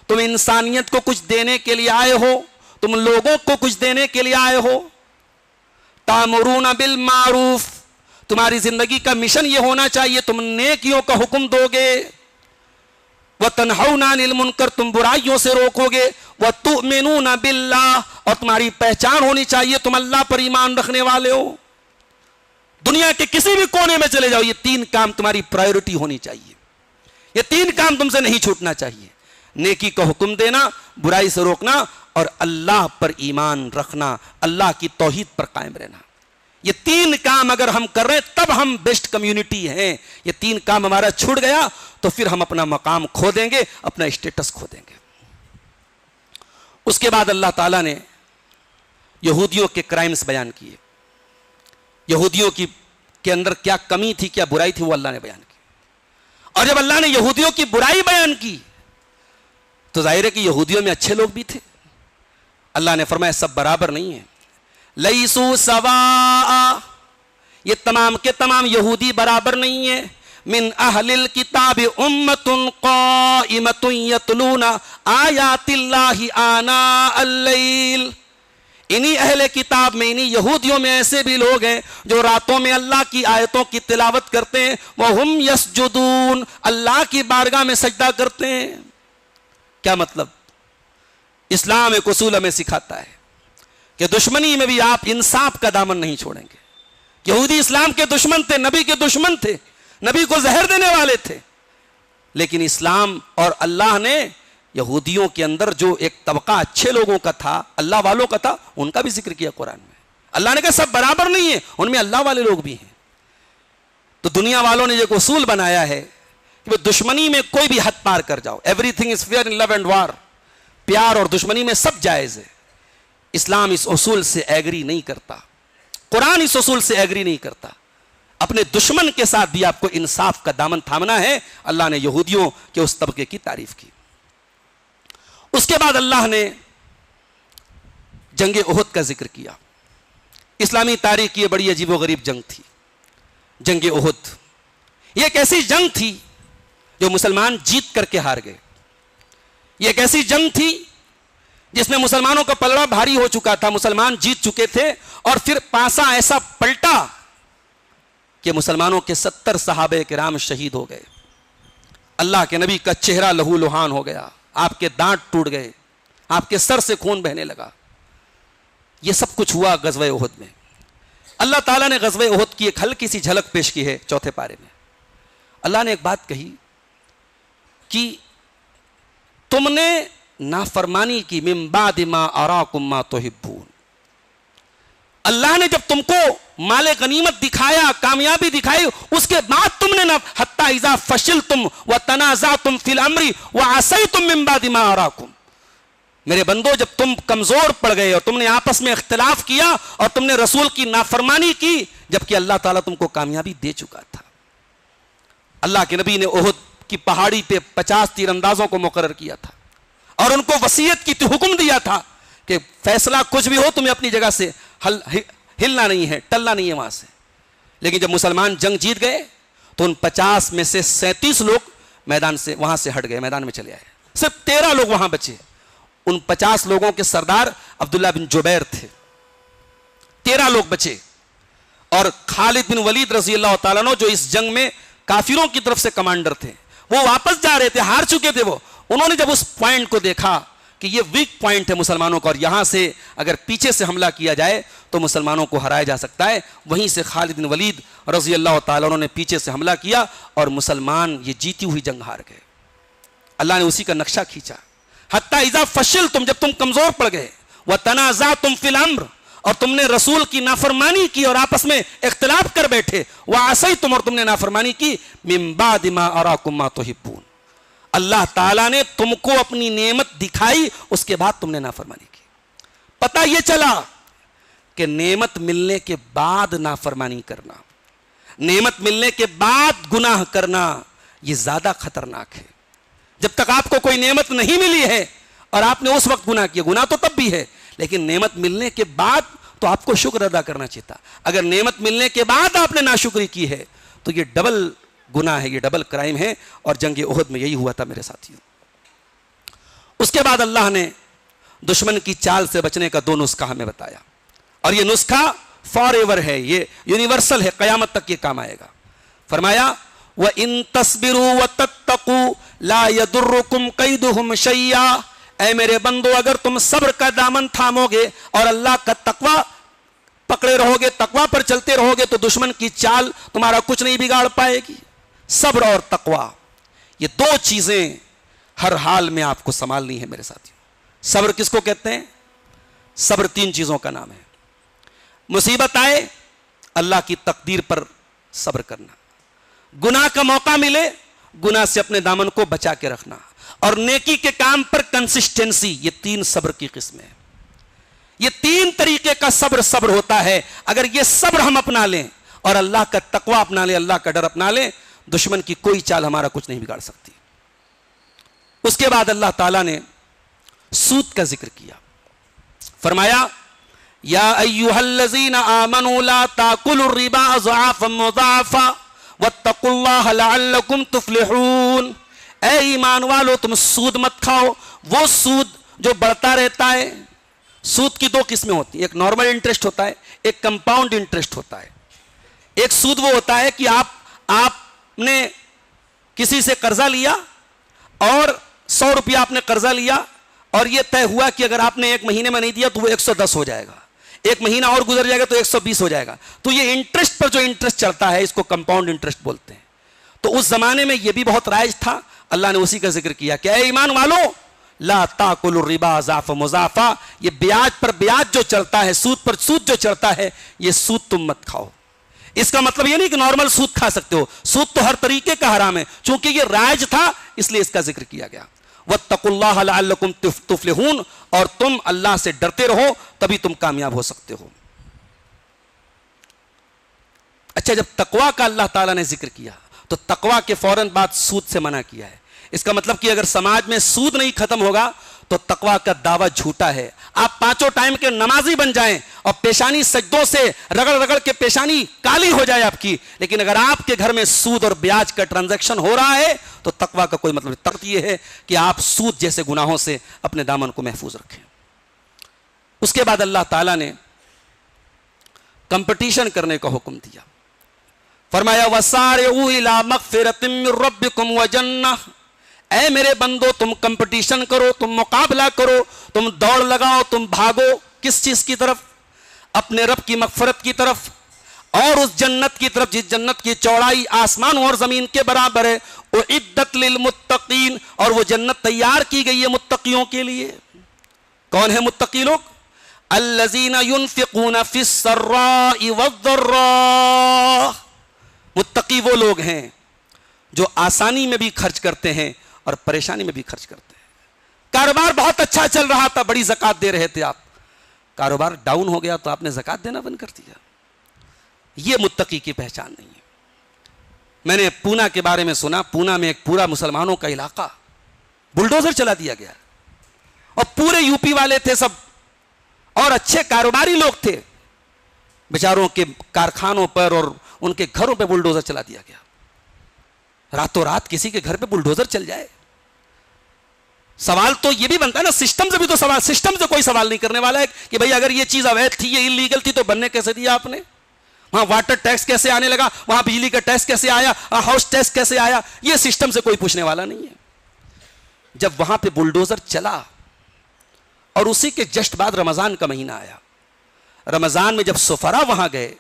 تم انسانیت کو کچھ دینے کے لیے آئے ہو, تم لوگوں کو کچھ دینے کے لیے آئے ہو. تامرون بالمعروف, تمہاری زندگی کا مشن یہ ہونا چاہیے تم نیکیوں کا حکم دو گے. وَتَنْحَوْنَ عَنِ الْمُنْكَرِ, تم برائیوں سے روکو گے. وَتُؤْمِنُونَ بِاللَّهِ, اور تمہاری پہچان ہونی چاہیے تم اللہ پر ایمان رکھنے والے ہو. دنیا کے کسی بھی کونے میں چلے جاؤ, یہ 3 کام تمہاری پرائیورٹی ہونی چاہیے. یہ 3 کام تم سے نہیں چھوٹنا چاہیے. نیکی کا حکم دینا, برائی سے روکنا, اور اللہ پر ایمان رکھنا, اللہ کی توحید پر قائم رہنا. یہ 3 کام اگر ہم کر رہے ہیں تب ہم بیسٹ کمیونٹی ہیں. یہ 3 کام ہمارا چھوٹ گیا تو پھر ہم اپنا مقام کھو دیں گے, اپنا اسٹیٹس کھو دیں گے. اس کے بعد اللہ تعالیٰ نے یہودیوں کے کرائمز بیان کیے. یہودیوں کے اندر کیا کمی تھی, کیا برائی تھی, وہ اللہ نے بیان کی. اور جب اللہ نے یہودیوں کی برائی بیان کی تو ظاہر ہے کہ یہودیوں میں اچھے لوگ بھی تھے. اللہ نے فرمایا سب برابر نہیں ہیں. لیسو سواء, یہ تمام کے تمام یہودی برابر نہیں ہیں. من اہل الکتاب امۃ قائمۃ یتلون آیات اللہ آناء اللیل. انہی اہل کتاب میں، انہی یہودیوں میں ایسے بھی لوگ ہیں جو راتوں میں اللہ کی آیتوں کی تلاوت کرتے ہیں. وہم یسجدون، اللہ کی بارگاہ میں سجدہ کرتے ہیں. کیا مطلب؟ اسلام ایک اصول ہمیں سکھاتا ہے کہ دشمنی میں بھی آپ انصاف کا دامن نہیں چھوڑیں گے. یہودی اسلام کے دشمن تھے، نبی کے دشمن تھے، نبی کو زہر دینے والے تھے، لیکن اسلام اور اللہ نے یہودیوں کے اندر جو ایک طبقہ اچھے لوگوں کا تھا، اللہ والوں کا تھا، ان کا بھی ذکر کیا قرآن میں. اللہ نے کہا سب برابر نہیں ہیں، ان میں اللہ والے لوگ بھی ہیں. تو دنیا والوں نے ایک اصول بنایا ہے کہ دشمنی میں کوئی بھی حد پار کر جاؤ. Everything is fair in love and war. پیار اور دشمنی میں سب جائز ہے. اسلام اس اصول سے ایگری نہیں کرتا، قرآن اس اصول سے ایگری نہیں کرتا. اپنے دشمن کے ساتھ بھی آپ کو انصاف کا دامن تھامنا ہے. اللہ نے یہودیوں کے اس طبقے کی تعریف کی. اس کے بعد اللہ نے جنگ احد کا ذکر کیا. اسلامی تاریخ کی یہ بڑی عجیب و غریب جنگ تھی جنگ احد. یہ ایک ایسی جنگ تھی جو مسلمان جیت کر کے ہار گئے. یہ ایک ایسی جنگ تھی جس میں مسلمانوں کا پلڑا بھاری ہو چکا تھا، مسلمان جیت چکے تھے، اور پھر پانسا ایسا پلٹا کہ مسلمانوں کے 70 صحابہ کرام شہید ہو گئے. اللہ کے نبی کا چہرہ لہو لہان ہو گیا، آپ کے دانت ٹوٹ گئے، آپ کے سر سے خون بہنے لگا. یہ سب کچھ ہوا غزوہ احد میں. اللہ تعالیٰ نے غزوہ احد کی ایک ہلکی سی جھلک پیش کی ہے 4 پارے میں. اللہ نے ایک بات کہی کہ تم نے نافرمانی کی من بعد ما اراکم ما تحبون. اللہ نے جب تم کو مال غنیمت دکھایا، کامیابی دکھائی، اس کے بعد تم نے حتی اذا فشلتم وتنازعتم فی الامر وعصیتم من بعد ما اراکم. میرے بندو، جب تم کمزور پڑ گئے اور تم نے آپس میں اختلاف کیا اور تم نے رسول کی نافرمانی کی، جبکہ اللہ تعالیٰ تم کو کامیابی دے چکا تھا. اللہ کے نبی نے احد کی پہاڑی پہ 50 تیر اندازوں کو مقرر کیا تھا اور ان کو وصیت کی حکم دیا تھا کہ فیصلہ کچھ بھی ہو تمہیں اپنی جگہ سے ہلنا نہیں ہے، ٹلنا نہیں ہے وہاں سے. لیکن جب مسلمان جنگ جیت گئے تو ان 50 میں سے 37 لوگ میدان سے وہاں سے ہٹ گئے، میدان میں چلے آئے. صرف 13 لوگ وہاں بچے. ان 50 لوگوں کے سردار عبداللہ بن جبیر تھے. 13 لوگ بچے. اور خالد بن ولید رضی اللہ تعالیٰ عنہ جو اس جنگ میں کافروں کی طرف سے کمانڈر تھے، وہ واپس جا رہے تھے، ہار چکے تھے وہ. انہوں نے جب اس پوائنٹ کو دیکھا کہ یہ ویک پوائنٹ ہے مسلمانوں کا اور یہاں سے اگر پیچھے سے حملہ کیا جائے تو مسلمانوں کو ہرایا جا سکتا ہے، وہیں سے خالد بن ولید رضی اللہ تعالیٰ عنہ نے پیچھے سے حملہ کیا اور مسلمان یہ جیتی ہوئی جنگ ہار گئے. اللہ نے اسی کا نقشہ کھینچا. حتی اذا فشلتم، جب تم کمزور پڑ گئے، وتنازعتم فی الامر، اور تم نے رسول کی نافرمانی کی اور آپس میں اختلاف کر بیٹھے، وعصیتم، اور تم نے نافرمانی کی، من بعد ما اراکم ما تحبون. اللہ تعالیٰ نے تم کو اپنی نعمت دکھائی، اس کے بعد تم نے نافرمانی کی. پتہ یہ چلا کہ نعمت ملنے کے بعد نافرمانی کرنا، نعمت ملنے کے بعد گناہ کرنا، یہ زیادہ خطرناک ہے. جب تک آپ کو کوئی نعمت نہیں ملی ہے اور آپ نے اس وقت گناہ کیا، گناہ تو تب بھی ہے، لیکن نعمت ملنے کے بعد تو آپ کو شکر ادا کرنا چاہیے تھا. اگر نعمت ملنے کے بعد آپ نے ناشکری کی ہے تو یہ ڈبل گناہ ہے، یہ ڈبل کرائم ہے. اور جنگ احد میں یہی ہوا تھا میرے ساتھیوں. اس کے بعد اللہ نے دشمن کی چال سے بچنے کا 2 نسخہ ہمیں بتایا، اور یہ نسخہ فار ایور ہے، یہ یونیورسل ہے، قیامت تک یہ کام آئے گا. فرمایا وَإِن تَصْبِرُوا وَتَتَّقُوا لَا يَضُرُّكُمْ كَيْدُهُمْ شَيْئًا. اے میرے بندو، اگر تم صبر کا دامن تھامو گے اور اللہ کا تقوی پکڑے رہو گے، تقوی پر چلتے رہو گے، تو دشمن کی چال تمہارا کچھ نہیں بگاڑ پائے گی. صبر اور تقوی، یہ 2 چیزیں ہر حال میں آپ کو سنبھالنی ہے میرے ساتھیوں. صبر کس کو کہتے ہیں؟ صبر 3 چیزوں کا نام ہے. مصیبت آئے، اللہ کی تقدیر پر صبر کرنا. گناہ کا موقع ملے، گناہ سے اپنے دامن کو بچا کے رکھنا. اور نیکی کے کام پر کنسسٹنسی، یہ 3 صبر کی قسمیں ہیں. یہ 3 طریقے کا صبر ہوتا ہے. اگر یہ صبر ہم اپنا لیں اور اللہ کا تقوی اپنا لیں، اللہ کا ڈر اپنا لیں، دشمن کی کوئی چال ہمارا کچھ نہیں بگاڑ سکتی. اس کے بعد اللہ تعالیٰ نے سود کا ذکر کیا. فرمایا یا ایھا الذین آمنوا لا تاکلوا الربا اضعافا مضاعفا واتقوا اللہ لعلکم تفلحون، اے ایمان والو تم سود مت کھاؤ، وہ سود جو بڑھتا رہتا ہے۔ سود کی دو قسمیں ہوتی ہیں، ایک نارمل انٹرسٹ ہوتا ہے، ایک کمپاؤنڈ انٹرسٹ ہوتا ہے۔ ایک سود وہ ہوتا ہے کہ آپ نے کسی سے قرضہ لیا اور 100 روپیہ آپ نے قرضہ لیا اور یہ طے ہوا کہ اگر آپ نے ایک مہینے میں نہیں دیا تو وہ 110 ہو جائے گا، ایک مہینہ اور گزر جائے گا تو 120 ہو جائے گا۔ تو یہ انٹرسٹ پر جو انٹرسٹ چڑھتا ہے اس کو کمپاؤنڈ انٹرسٹ بولتے ہیں۔ تو اس زمانے میں یہ بھی بہت رائج تھا، اللہ نے اسی کا ذکر کیا کہ اے ایمان والو لا تاکلوا الربا ضعفا مضاعفا، یہ بیاج پر بیاج جو چڑھتا ہے، سود پر سود جو چڑھتا ہے، یہ سود تم مت کھاؤ۔ اس کا مطلب یہ نہیں کہ نارمل سود کھا سکتے ہو، سود تو ہر طریقے کا حرام ہے، چونکہ یہ رائج تھا اس لیے اس کا ذکر کیا گیا۔ واتقوا اللہ لعلکم تفلحون، اور تم اللہ سے ڈرتے رہو تبھی تم کامیاب ہو سکتے ہو۔ اچھا، جب تقوی کا اللہ تعالیٰ نے ذکر کیا تو تقوی کے فوراً بعد سود سے منع کیا ہے۔ اس کا مطلب کہ اگر سماج میں سود نہیں ختم ہوگا تو تقوی کا دعویٰ جھوٹا ہے۔ آپ 5 ٹائم کے نمازی بن جائیں اور پیشانی سجدوں سے رگڑ رگڑ کے پیشانی کالی ہو جائے آپ کی، لیکن اگر آپ کے گھر میں سود اور بیاج کا ٹرانزیکشن ہو رہا ہے تو تقوی کا کوئی مطلب نہیں۔ تقوی یہ ہے کہ آپ سود جیسے گناہوں سے اپنے دامن کو محفوظ رکھیں۔ اس کے بعد اللہ تعالیٰ نے کمپٹیشن کرنے کا حکم دیا، فرمایا وَسَارِعُوا إِلَىٰ مَغْفِرَةٍ مِّن رَبِّكُمْ وَجَنَّةٍ، اے میرے بندو تم کمپٹیشن کرو، تم مقابلہ کرو، تم دوڑ لگاؤ، تم بھاگو کس چیز کی طرف؟ اپنے رب کی مغفرت کی طرف اور اس جنت کی طرف جس جنت کی چوڑائی آسمان اور زمین کے برابر ہے۔ اعدت للمتقین، اور وہ جنت تیار کی گئی ہے متقیوں کے لیے۔ کون ہے متقی لوگ؟ الذین ينفقون فی السراء والضراء، متقی وہ لوگ ہیں جو آسانی میں بھی خرچ کرتے ہیں اور پریشانی میں بھی خرچ کرتے ہیں۔ کاروبار بہت اچھا چل رہا تھا، بڑی زکوٰۃ دے رہے تھے آپ، کاروبار ڈاؤن ہو گیا تو آپ نے زکوٰۃ دینا بند کر دیا۔ یہ متقی کی پہچان نہیں ہے۔ میں نے پونا کے بارے میں سنا، پونا میں ایک پورا مسلمانوں کا علاقہ بلڈوزر چلا دیا گیا اور پورے یو پی والے تھے سب اور اچھے کاروباری لوگ تھے، بیچاروں کے کارخانوں پر اور ان کے گھروں پہ بلڈوزر چلا دیا گیا۔ راتوں رات کسی کے گھر پہ بلڈوزر چل جائے، سوال تو یہ بھی بنتا ہے نا، سسٹم سے بھی تو سوال، سسٹم سے کوئی سوال نہیں کرنے والا ہے کہ بھئی اگر یہ چیز اویدھ تھی، یہ انلیگل تھی تو بننے کیسے دیا آپ نے؟ وہاں واٹر ٹیکس کیسے آنے لگا، وہاں بجلی کا ٹیکس کیسے آیا، ہاؤس ٹیکس کیسے آیا؟ یہ سسٹم سے کوئی پوچھنے والا نہیں ہے۔ جب وہاں پہ بلڈوزر چلا اور اسی کے جسٹ بعد رمضان کا مہینہ آیا، رمضان میں جب سفرا وہاں گئے،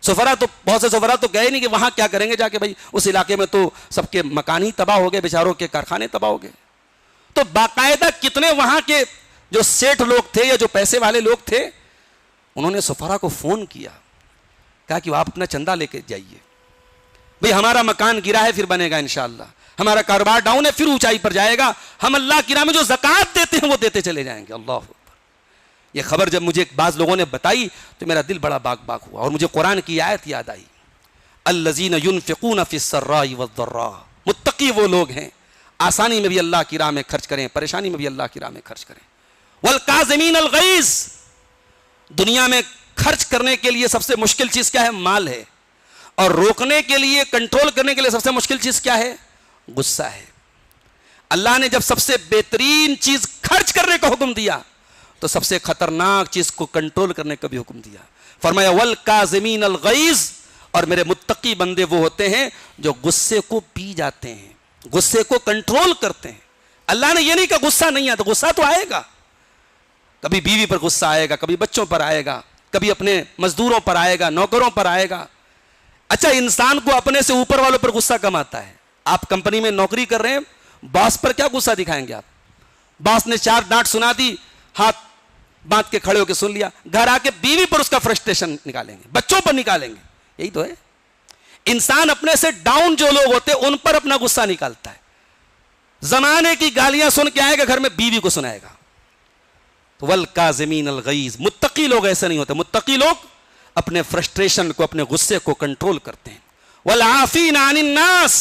سفرا تو بہت سے سفرا تو گئے نہیں کہ وہاں کیا کریں گے جا کے، بھائی اس علاقے میں تو سب کے مکان ہی تباہ ہو گئے، بیچاروں کے کارخانے تباہ ہو گئے۔ تو باقاعدہ کتنے وہاں کے جو سیٹھ لوگ تھے یا جو پیسے والے لوگ تھے، انہوں نے سفرا کو فون کیا، کہا کہ آپ اپنا چندہ لے کے جائیے، بھئی ہمارا مکان گرا ہے پھر بنے گا انشاءاللہ، ہمارا کاروبار ڈاؤن ہے پھر اونچائی پر جائے گا، ہم اللہ کی راہ میں جو زکوٰۃ دیتے ہیں وہ دیتے چلے جائیں گے۔ اللہ اکبر۔ یہ خبر جب مجھے بعض لوگوں نے بتائی تو میرا دل بڑا باغ باغ ہوا اور مجھے قرآن کی آیت یاد آئی، الذین ینفقون فی السراء والضراء، متقی وہ لوگ ہیں آسانی میں بھی اللہ کی راہ میں خرچ کریں، پریشانی میں بھی اللہ کی راہ میں خرچ کریں۔ والکاظمین الغیظ، دنیا میں خرچ کرنے کے لیے سب سے مشکل چیز کیا ہے؟ مال ہے، اور روکنے کے لیے، کنٹرول کرنے کے لیے سب سے مشکل چیز کیا ہے؟ غصہ ہے۔ اللہ نے جب سب سے بہترین چیز خرچ کرنے کا حکم دیا تو سب سے خطرناک چیز کو کنٹرول کرنے کا بھی حکم دیا، فرمایا والکاظمین الغیظ، اور میرے متقی بندے وہ ہوتے ہیں جو غصے کو پی جاتے ہیں، غصے کو کنٹرول کرتے ہیں۔ اللہ نے یہ نہیں کہا غصہ نہیں آتا، غصہ تو آئے گا، کبھی بیوی پر غصہ آئے گا، کبھی بچوں پر آئے گا، کبھی اپنے مزدوروں پر آئے گا، نوکروں پر آئے گا۔ اچھا، انسان کو اپنے سے اوپر والوں پر غصہ کم آتا ہے۔ آپ کمپنی میں نوکری کر رہے ہیں، باس پر کیا غصہ دکھائیں گے آپ؟ باس نے 4 ڈانٹ سنا دی، ہاتھ باندھ کے کھڑے ہو کے سن لیا، گھر آ کے بیوی پر اس کا فرسٹریشن نکالیں گے، بچوں پر نکالیں گے۔ یہی تو ہے، انسان اپنے سے ڈاؤن جو لوگ ہوتے ہیں ان پر اپنا غصہ نکالتا ہے، زمانے کی گالیاں سن کے آئے گا گھر میں، بیوی کو سنائے گا۔ والکاظمین الغیظ، متقی لوگ ایسے نہیں ہوتے، متقی لوگ اپنے فرسٹریشن کو، اپنے غصے کو کنٹرول کرتے ہیں۔ والعافین عن الناس،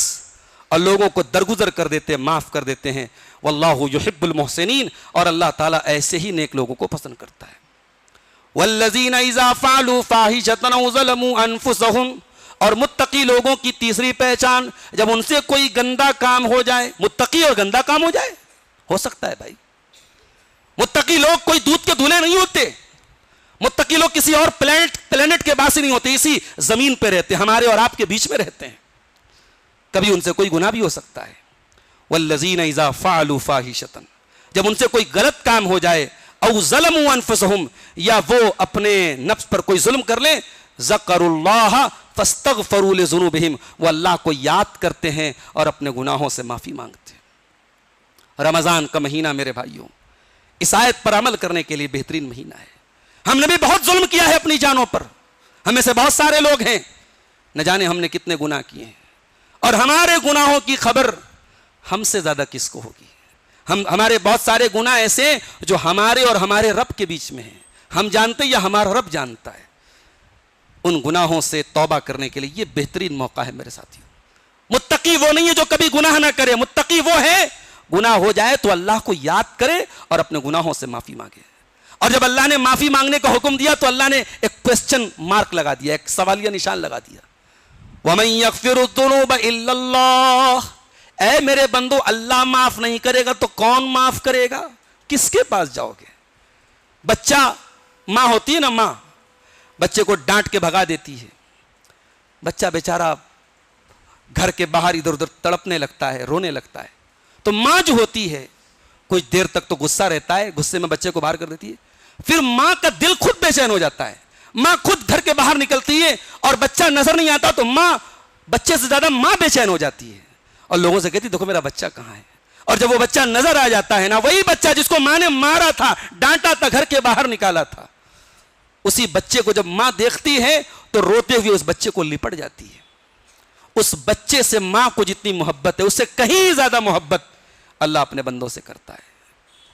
اور لوگوں کو درگزر کر دیتے ہیں، معاف کر دیتے ہیں۔ واللہ یحب المحسنین، اور اللہ تعالیٰ ایسے ہی نیک لوگوں کو پسند کرتا ہے۔ والذین اذا فعلوا فاحشۃ او ظلموا انفسهم، اور متقی لوگوں کی تیسری پہچان، جب ان سے کوئی گندا کام ہو جائے، متقی اور گندا کام ہو جائے، ہو سکتا ہے بھائی، متقی لوگ کوئی دودھ کے دھلے نہیں ہوتے، متقی لوگ کسی اور پلینٹ کے باسی نہیں ہوتے، اسی زمین پہ رہتے ہیں، ہمارے اور آپ کے بیچ میں رہتے ہیں، کبھی ان سے کوئی گناہ بھی ہو سکتا ہے۔ والذین اذا فعلوا فاحشۃ، جب ان سے کوئی غلط کام ہو جائے، او ظلموا انفسهم، یا وہ اپنے نفس پر کوئی ظلم کر لیں، ذکروا اللہ فاستغفروا لذنوبہم، وہ اللہ کو یاد کرتے ہیں اور اپنے گناہوں سے معافی مانگتے ہیں۔ رمضان کا مہینہ میرے بھائیوں اس آیت پر عمل کرنے کے لیے بہترین مہینہ ہے۔ ہم نے بھی بہت ظلم کیا ہے اپنی جانوں پر، ہمیں سے بہت سارے لوگ ہیں، نہ جانے ہم نے کتنے گناہ کیے ہیں، اور ہمارے گناہوں کی خبر ہم سے زیادہ کس کو ہوگی؟ ہمارے بہت سارے گناہ ایسے ہیں جو ہمارے اور ہمارے رب کے بیچ میں ہیں، ہم جانتے یا ہمارا رب جانتا ہے۔ ان گناہوں سے توبہ کرنے کے لیے یہ بہترین موقع ہے میرے ساتھیوں۔ متقی وہ نہیں ہے جو کبھی گناہ نہ کرے، متقی وہ ہے گناہ ہو جائے تو اللہ کو یاد کرے اور اپنے گناہوں سے معافی مانگے۔ اور جب اللہ نے معافی مانگنے کا حکم دیا تو اللہ نے ایک کوسچن مارک لگا دیا، ایک سوالیہ نشان لگا دیا، وَمَن يَغْفِرُ الذُّنُوبَ إِلَّا اللَّهُ، اے میرے بندو اللہ معاف نہیں کرے گا تو کون معاف کرے گا؟ کس کے پاس جاؤ گے؟ بچہ، ماں ہوتی ہے نا، ماں بچے کو ڈانٹ کے بھگا دیتی ہے، بچہ بیچارہ گھر کے باہر ادھر ادھر تڑپنے لگتا ہے، رونے لگتا ہے، تو ماں جو ہوتی ہے کچھ دیر تک تو غصہ رہتا ہے، غصے میں بچے کو باہر کر دیتی ہے، پھر ماں کا دل خود بے چین ہو جاتا ہے، ماں خود گھر کے باہر نکلتی ہے اور بچہ نظر نہیں آتا تو ماں، بچے سے زیادہ ماں بے چین ہو جاتی ہے اور لوگوں سے کہتی دیکھو میرا بچہ کہاں ہے، اور جب وہ بچہ نظر آ جاتا ہے نا، وہی بچہ جس کو ماں نے مارا تھا، ڈانٹا تھا، گھر کے باہر نکالا تھا، اسی بچے کو جب ماں دیکھتی ہے تو روتے ہوئے اس بچے کو لپٹ جاتی ہے۔ اس بچے سے ماں کو جتنی محبت ہے اس سے کہیں زیادہ محبت اللہ اپنے بندوں سے کرتا ہے۔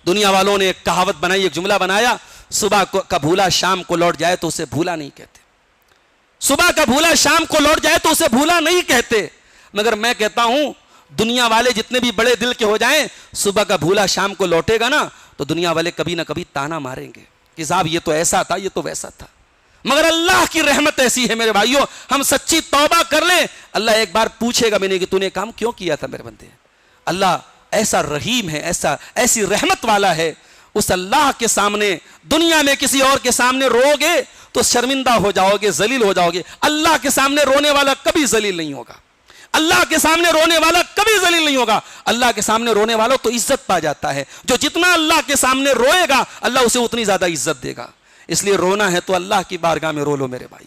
دنیا والوں نے ایک کہاوت بنائی، ایک جملہ بنایا، صبح کا بھولا شام کو لوٹ جائے تو اسے بھولا نہیں کہتے، صبح کا بھولا شام کو لوٹ جائے تو اسے بھولا نہیں کہتے، مگر میں کہتا ہوں دنیا والے جتنے بھی بڑے دل کے ہو جائیں، صبح کا بھولا شام کو لوٹے گا نا تو دنیا والے کبھی نہ کبھی تانا ماریں گے کہ صاحب یہ تو ایسا تھا، یہ تو ویسا تھا، مگر اللہ کی رحمت ایسی ہے میرے بھائیوں، ہم سچی توبہ کر لیں، اللہ ایک بار پوچھے گا میں نے کہ تو نے کام کیوں کیا تھا میرے بندے۔ اللہ ایسا رحیم ہے، ایسی رحمت والا ہے، اس اللہ کے سامنے، دنیا میں کسی اور کے سامنے رو گے تو شرمندہ ہو جاؤ گے، ذلیل ہو جاؤ گے، اللہ کے سامنے رونے والا کبھی ذلیل نہیں ہوگا، اللہ کے سامنے رونے والا کبھی ذلیل نہیں ہوگا، اللہ کے سامنے رونے والا تو عزت پا جاتا ہے، جو جتنا اللہ کے سامنے روئے گا اللہ اسے اتنی زیادہ عزت دے گا، اس لیے رونا ہے تو اللہ کی بارگاہ میں رو لو میرے بھائی،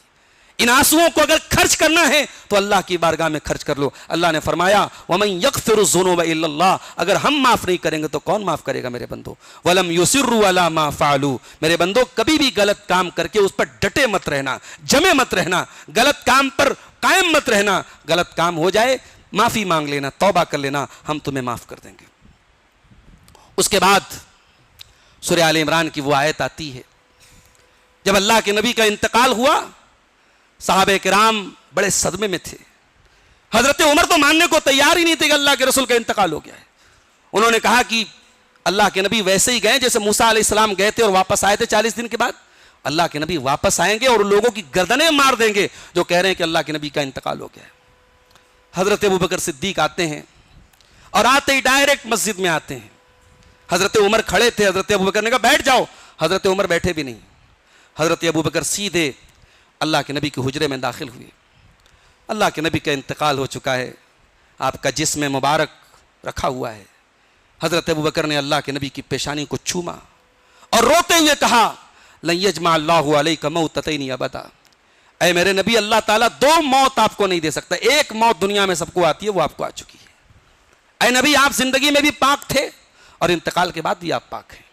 ان آنسوؤں کو اگر خرچ کرنا ہے تو اللہ کی بارگاہ میں خرچ کر لو۔ اللہ نے فرمایا وَمَن يَغْفِرُ الذُّنُوبَ إِلَّا اللَّهُ، اگر ہم معاف نہیں کریں گے تو کون معاف کرے گا میرے بندو۔ وَلَمْ يُصِرُّوا عَلَى مَا فَعَلُوا، میرے بندو کبھی بھی غلط کام کر کے اس پر ڈٹے مت رہنا، جمے مت رہنا، غلط کام پر قائم مت رہنا، غلط کام ہو جائے معافی مانگ لینا، توبہ کر لینا، ہم تمہیں معاف کر دیں گے۔ اس کے بعد سورہ آل عمران کی وہ آیت آتی ہے، جب اللہ کے نبی کا انتقال ہوا صحابہ کرام بڑے صدمے میں تھے، حضرت عمر تو ماننے کو تیار ہی نہیں تھے کہ اللہ کے رسول کا انتقال ہو گیا ہے، انہوں نے کہا کہ اللہ کے نبی ویسے ہی گئے جیسے موسیٰ علیہ السلام گئے تھے اور واپس آئے تھے 40 دن کے بعد، اللہ کے نبی واپس آئیں گے اور لوگوں کی گردنیں مار دیں گے جو کہہ رہے ہیں کہ اللہ کے نبی کا انتقال ہو گیا ہے۔ حضرت ابوبکر صدیق آتے ہیں اور آتے ہی ڈائریکٹ مسجد میں آتے ہیں، حضرت عمر کھڑے تھے، حضرت ابوبکر نے کہا بیٹھ جاؤ، حضرت عمر بیٹھے بھی نہیں، حضرت ابوبکر سیدھے اللہ کے نبی کے حجرے میں داخل ہوئے، اللہ کے نبی کا انتقال ہو چکا ہے، آپ کا جسم مبارک رکھا ہوا ہے، حضرت ابوبکر نے اللہ کے نبی کی پیشانی کو چوما اور روتے ہوئے کہا لن یجمع اللہ علیک موتتین ابدا، اے میرے نبی اللہ تعالیٰ 2 موت آپ کو نہیں دے سکتا، ایک موت دنیا میں سب کو آتی ہے وہ آپ کو آ چکی ہے، اے نبی آپ زندگی میں بھی پاک تھے اور انتقال کے بعد بھی آپ پاک ہیں۔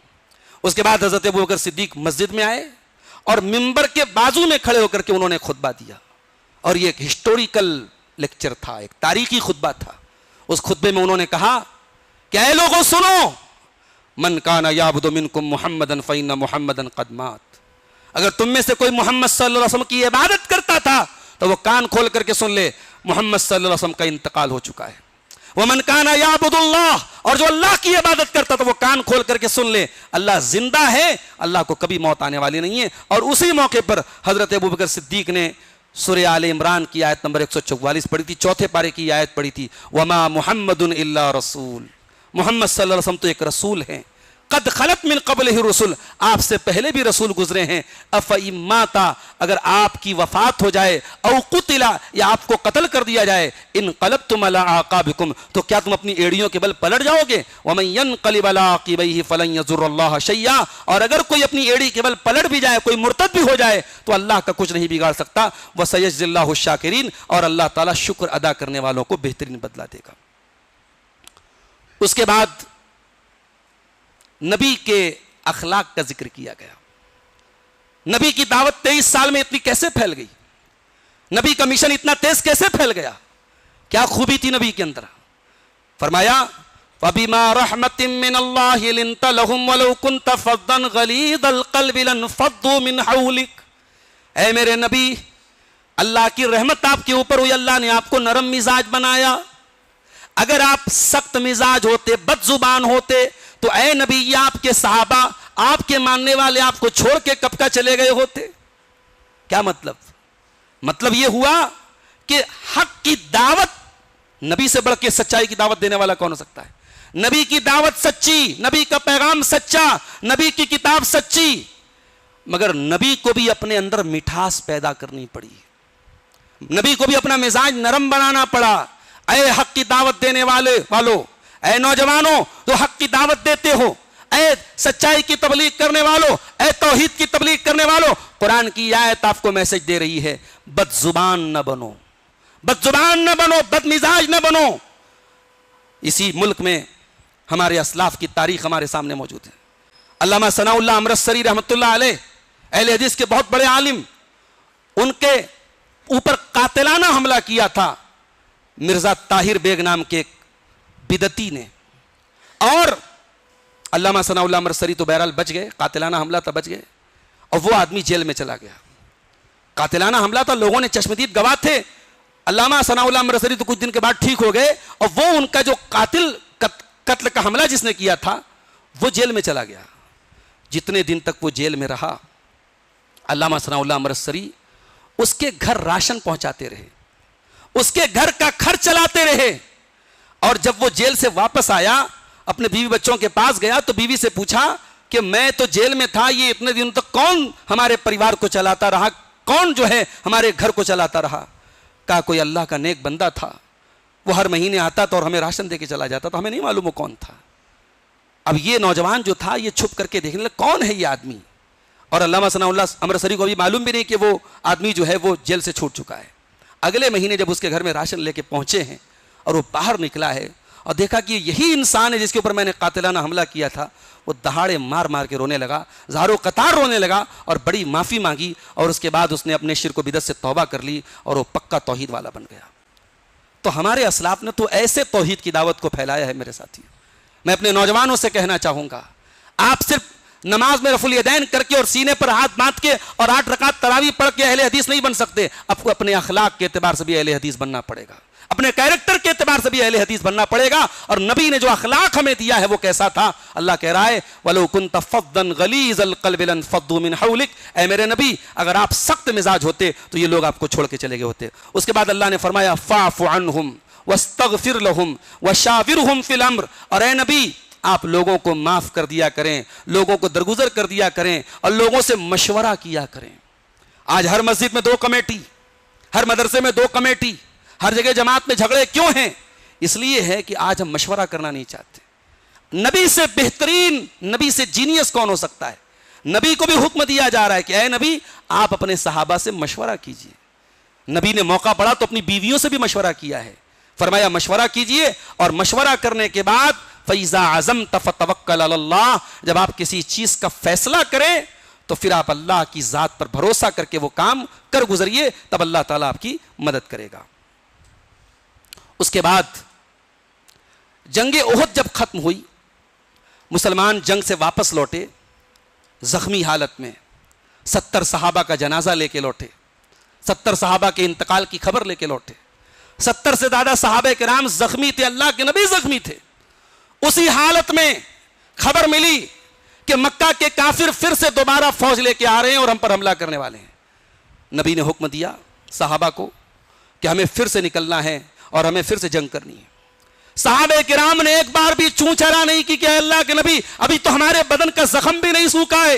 اس کے بعد حضرت ابوبکر صدیق مسجد میں آئے اور منبر کے بازو میں کھڑے ہو کر کے انہوں نے خطبہ دیا، اور یہ ایک ہسٹوریکل لیکچر تھا، ایک تاریخی خطبہ تھا۔ اس خطبے میں انہوں نے کہا کہ اے لوگوں سنو، من کان یعبد منکم محمدا فإن محمدا قد مات، اگر تم میں سے کوئی محمد صلی اللہ علیہ وسلم کی عبادت کرتا تھا تو وہ کان کھول کر کے سن لے، محمد صلی اللہ علیہ وسلم کا انتقال ہو چکا ہے۔ ومن کان یعبد اللہ، اور جو اللہ کی عبادت کرتا تو وہ کان کھول کر کے سن لے، اللہ زندہ ہے، اللہ کو کبھی موت آنے والی نہیں ہے۔ اور اسی موقع پر حضرت ابوبکر صدیق نے سورہ آل عمران کی آیت نمبر 144 پڑھی تھی، چوتھے پارے کی آیت پڑھی تھی، وما محمد الا رسول، محمد صلی اللہ علیہ وسلم تو ایک رسول ہیں، قد خلت من قبلہ الرسل، آپ سے پہلے بھی رسول گزرے ہیں، افئن ماتا، اگر آپ کی وفات ہو جائے، او قتلا، یا آپ کو قتل کر دیا جائے، انقلبتم علی اعقابکم، تو کیا تم اپنی ایڑیوں کے بل پلٹ جاؤ گے، ومن ینقلب علی عقبیہ فلن یضر اللہ شیئا، اور اگر کوئی اپنی ایڑی کے بل پلٹ بھی جائے، کوئی مرتد بھی ہو جائے تو اللہ کا کچھ نہیں بگاڑ سکتا، وسیجزی اللہ الشاکرین، اور اللہ تعالیٰ شکر ادا کرنے والوں کو بہترین بدلہ دے گا۔ اس کے بعد نبی کے اخلاق کا ذکر کیا گیا۔ نبی کی دعوت 23 سال میں اتنی کیسے پھیل گئی؟ نبی کا مشن اتنا تیز کیسے پھیل گیا؟ کیا خوبی تھی نبی کے اندر؟ فرمایا فَبِمَا رَحْمَةٍ مِّنَ اللَّهِ لِنْتَ لَهُمْ وَلَوْ كُنْتَ فَظًّا غَلِيظَ الْقَلْبِ لَانفَضُّوا مِنْ حَوْلِكَ، اے میرے نبی، اللہ کی رحمت آپ کے اوپر ہوئی، اللہ نے آپ کو نرم مزاج بنایا۔ اگر آپ سخت مزاج ہوتے، بد زبان ہوتے، تو اے نبی، یہ آپ کے صحابہ، آپ کے ماننے والے آپ کو چھوڑ کے کب کا چلے گئے ہوتے۔ کیا مطلب؟ مطلب یہ ہوا کہ حق کی دعوت، نبی سے بڑھ کے سچائی کی دعوت دینے والا کون ہو سکتا ہے؟ نبی کی دعوت سچی، نبی کا پیغام سچا، نبی کی کتاب سچی، مگر نبی کو بھی اپنے اندر مٹھاس پیدا کرنی پڑی، نبی کو بھی اپنا مزاج نرم بنانا پڑا۔ اے حق کی دعوت دینے والوں، اے نوجوانوں تو حق کی دعوت دیتے ہو، اے سچائی کی تبلیغ کرنے والوں، اے توحید کی تبلیغ کرنے والوں، قرآن کی آیت آپ کو میسج دے رہی ہے، بد زبان نہ بنو، بد زبان نہ بنو، بد مزاج نہ بنو۔ اسی ملک میں ہمارے اسلاف کی تاریخ ہمارے سامنے موجود ہے۔ علامہ ثناء اللہ امرتسری رحمۃ اللہ علیہ، اہل حدیث کے بہت بڑے عالم، ان کے اوپر قاتلانہ حملہ کیا تھا مرزا طاہر بیگ نام کے ایک بدعتی نے، اور علامہ ثناء اللہ امرتسری تو بہرحال بچ گئے، قاتلانہ حملہ تھا، بچ گئے، اور وہ آدمی جیل میں چلا گیا۔ قاتلانہ حملہ تھا، لوگوں نے چشمدید گواہ تھے، علامہ ثناء اللہ امرتسری تو کچھ دن کے بعد ٹھیک ہو گئے، اور وہ ان کا جو قتل کا حملہ جس نے کیا تھا وہ جیل میں چلا گیا۔ جتنے دن تک وہ جیل میں رہا، علامہ ثناء اللہ امرتسری اس کے گھر راشن پہنچاتے رہے، اس کے گھر کا خرچ چلاتے رہے، اور جب وہ جیل سے واپس آیا، اپنے بیوی بچوں کے پاس گیا تو بیوی سے پوچھا کہ میں تو جیل میں تھا، یہ اتنے دن تک کون ہمارے پریوار کو چلاتا رہا، کون جو ہے ہمارے گھر کو چلاتا رہا؟ کہا کوئی اللہ کا نیک بندہ تھا، وہ ہر مہینے آتا تھا اور ہمیں راشن دے کے چلا جاتا تھا، ہمیں نہیں معلوم وہ کون تھا۔ اب یہ نوجوان جو تھا یہ چھپ کر کے دیکھنے لگا کون ہے یہ آدمی، اور علامہ ثناء اللہ امرتسری کو ابھی معلوم بھی نہیں کہ وہ آدمی جو ہے وہ جیل سے چھوٹ چکا ہے۔ اگلے مہینے جب اس کے گھر میں راشن لے کے پہنچے ہیں اور وہ باہر نکلا ہے اور دیکھا کہ یہی انسان ہے جس کے اوپر میں نے قاتلانہ حملہ کیا تھا، وہ دہاڑے مار مار کے رونے لگا، زارو قطار رونے لگا، اور بڑی معافی مانگی، اور اس کے بعد اس نے اپنے شرک و بدعت سے توبہ کر لی اور وہ پکا توحید والا بن گیا۔ تو ہمارے اسلاف نے تو ایسے توحید کی دعوت کو پھیلایا ہے میرے ساتھی۔ میں اپنے نوجوانوں سے کہنا چاہوں گا، آپ صرف نماز میں رفع الیدین کر کے اور سینے پر ہاتھ باندھ کے اور 8 رکعت تراویح پڑھ کے اہل حدیث نہیں بن سکتے، آپ کو اپنے اخلاق کے اعتبار سے بھی اہل حدیث بننا پڑے گا، اپنے کیریکٹر کے اعتبار سے بھی اہل حدیث بننا پڑے گا۔ اور نبی نے جو اخلاق ہمیں دیا ہے وہ کیسا تھا؟ اللہ کہہ رہا ہے وَلَوْ كُنْتَ فَظًّا غَلِيظَ الْقَلْبِ لَانفَضُّوا مِنْ حَوْلِكَ، اے میرے نبی اگر آپ سخت مزاج ہوتے تو یہ لوگ آپ کو چھوڑ کے چلے گئے ہوتے۔ اس کے بعد اللہ نے فرمایا فَاعْفُ عَنْهُمْ وَاسْتَغْفِرْ لَهُمْ وَشَاوِرْهُمْ فِي الْأَمْرِ، اور اے نبی آپ لوگوں کو معاف کر دیا کریں، لوگوں کو درگزر کر دیا کریں، اور لوگوں سے مشورہ کیا کریں۔ آج ہر مسجد میں 2 کمیٹی، ہر مدرسے میں 2 کمیٹی، ہر جگہ جماعت میں جھگڑے کیوں ہیں؟ اس لیے ہے کہ آج ہم مشورہ کرنا نہیں چاہتے۔ نبی سے بہترین، نبی سے جینیس کون ہو سکتا ہے؟ نبی کو بھی حکم دیا جا رہا ہے کہ اے نبی آپ اپنے صحابہ سے مشورہ کیجئے۔ نبی نے موقع پڑا تو اپنی بیویوں سے بھی مشورہ کیا ہے، فرمایا مشورہ کیجئے، اور مشورہ کرنے کے بعد فَإِذَا عَزَمْتَ فَتَوَكَّلْ عَلَى اللَّهِ، جب آپ کسی چیز کا فیصلہ کریں تو پھر آپ اللہ کی ذات پر بھروسہ کر کے وہ کام کر گزریے، تب اللہ تعالیٰ آپ کی مدد کرے گا۔ اس کے بعد جنگ احد جب ختم ہوئی، مسلمان جنگ سے واپس لوٹے زخمی حالت میں، 70 صحابہ کا جنازہ لے کے لوٹے، 70 صحابہ کے انتقال کی خبر لے کے لوٹے، 70 سے زیادہ صحابہ کرام زخمی تھے، اللہ کے نبی زخمی تھے۔ اسی حالت میں خبر ملی کہ مکہ کے کافر پھر سے دوبارہ فوج لے کے آ رہے ہیں اور ہم پر حملہ کرنے والے ہیں۔ نبی نے حکم دیا صحابہ کو کہ ہمیں پھر سے نکلنا ہے اور ہمیں پھر سے جنگ کرنی ہے. صحابہ کرام نے ایک بار بھی چون چرا نہیں کی کہ اللہ کے نبی ابھی تو ہمارے بدن کا زخم بھی نہیں سوکھا ہے,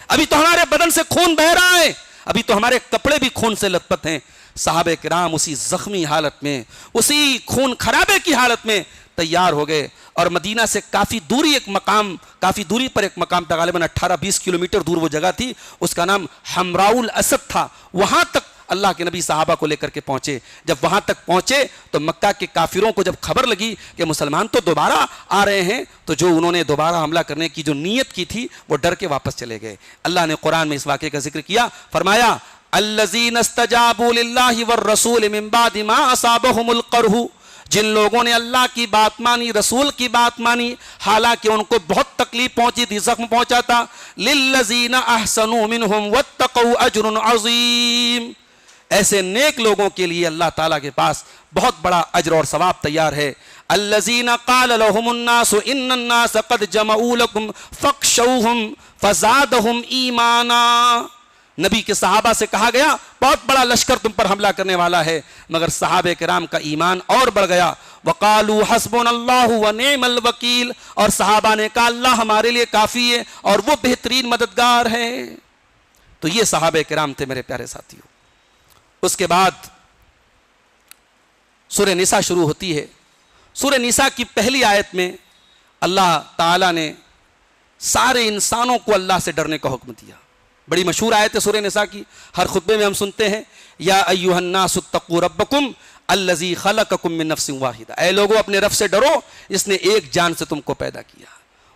ابھی تو ہمارے بدن سے خون بہ رہا ہے, ابھی تو ہمارے کپڑے بھی خون سے لت پت ہیں. صحابہ کرام اسی زخمی حالت میں, اسی خون خرابے کی حالت میں تیار ہو گئے اور مدینہ سے کافی دوری پر ایک مقام تھا, غالباً 18-20 کلومیٹر دور وہ جگہ تھی, اس کا نام حمراء الاسد تھا. وہاں تک اللہ کے نبی صحابہ کو لے کر کے پہنچے. جب وہاں تک پہنچے تو مکہ کے کافروں کو جب خبر لگی کہ مسلمان تو دوبارہ آ رہے ہیں, تو جو انہوں نے دوبارہ حملہ کرنے کی جو نیت کی تھی وہ ڈر کے واپس چلے گئے. اللہ نے قرآن میں اس واقعے کا ذکر کیا, فرمایا الذین استجابوا للہ والرسول من بعد ما اصابہم القرح, جن لوگوں نے اللہ کی بات مانی, رسول کی بات مانی, حالانکہ ان کو بہت تکلیف پہنچی تھی, زخم پہنچا تھا. للذین احسنوا منہم واتقوا اجر عظیم, ایسے نیک لوگوں کے لیے اللہ تعالیٰ کے پاس بہت بڑا اجر اور ثواب تیار ہے. الذین قال لهم الناس ان الناس قد جمعوا لكم فاخشوهم فزادهم ایمانا, نبی کے صحابہ سے کہا گیا بہت بڑا لشکر تم پر حملہ کرنے والا ہے, مگر صحابہ کرام کا ایمان اور بڑھ گیا. وقالوا حسبنا اللہ ونعم الوکیل, اور صحابہ نے کہا اللہ ہمارے لیے کافی ہے اور وہ بہترین مددگار ہے. تو یہ صحابہ کرام تھے میرے پیارے ساتھیوں. اس کے بعد سورہ نساء شروع ہوتی ہے. سورہ نساء کی پہلی آیت میں اللہ تعالیٰ نے سارے انسانوں کو اللہ سے ڈرنے کا حکم دیا. بڑی مشہور آیت ہے سورہ نساء کی, ہر خطبے میں ہم سنتے ہیں یا ایھا الناس اتقوا ربکم الذی خلقکم من نفس واحدہ, اے لوگو اپنے رب سے ڈرو جس نے ایک جان سے تم کو پیدا کیا.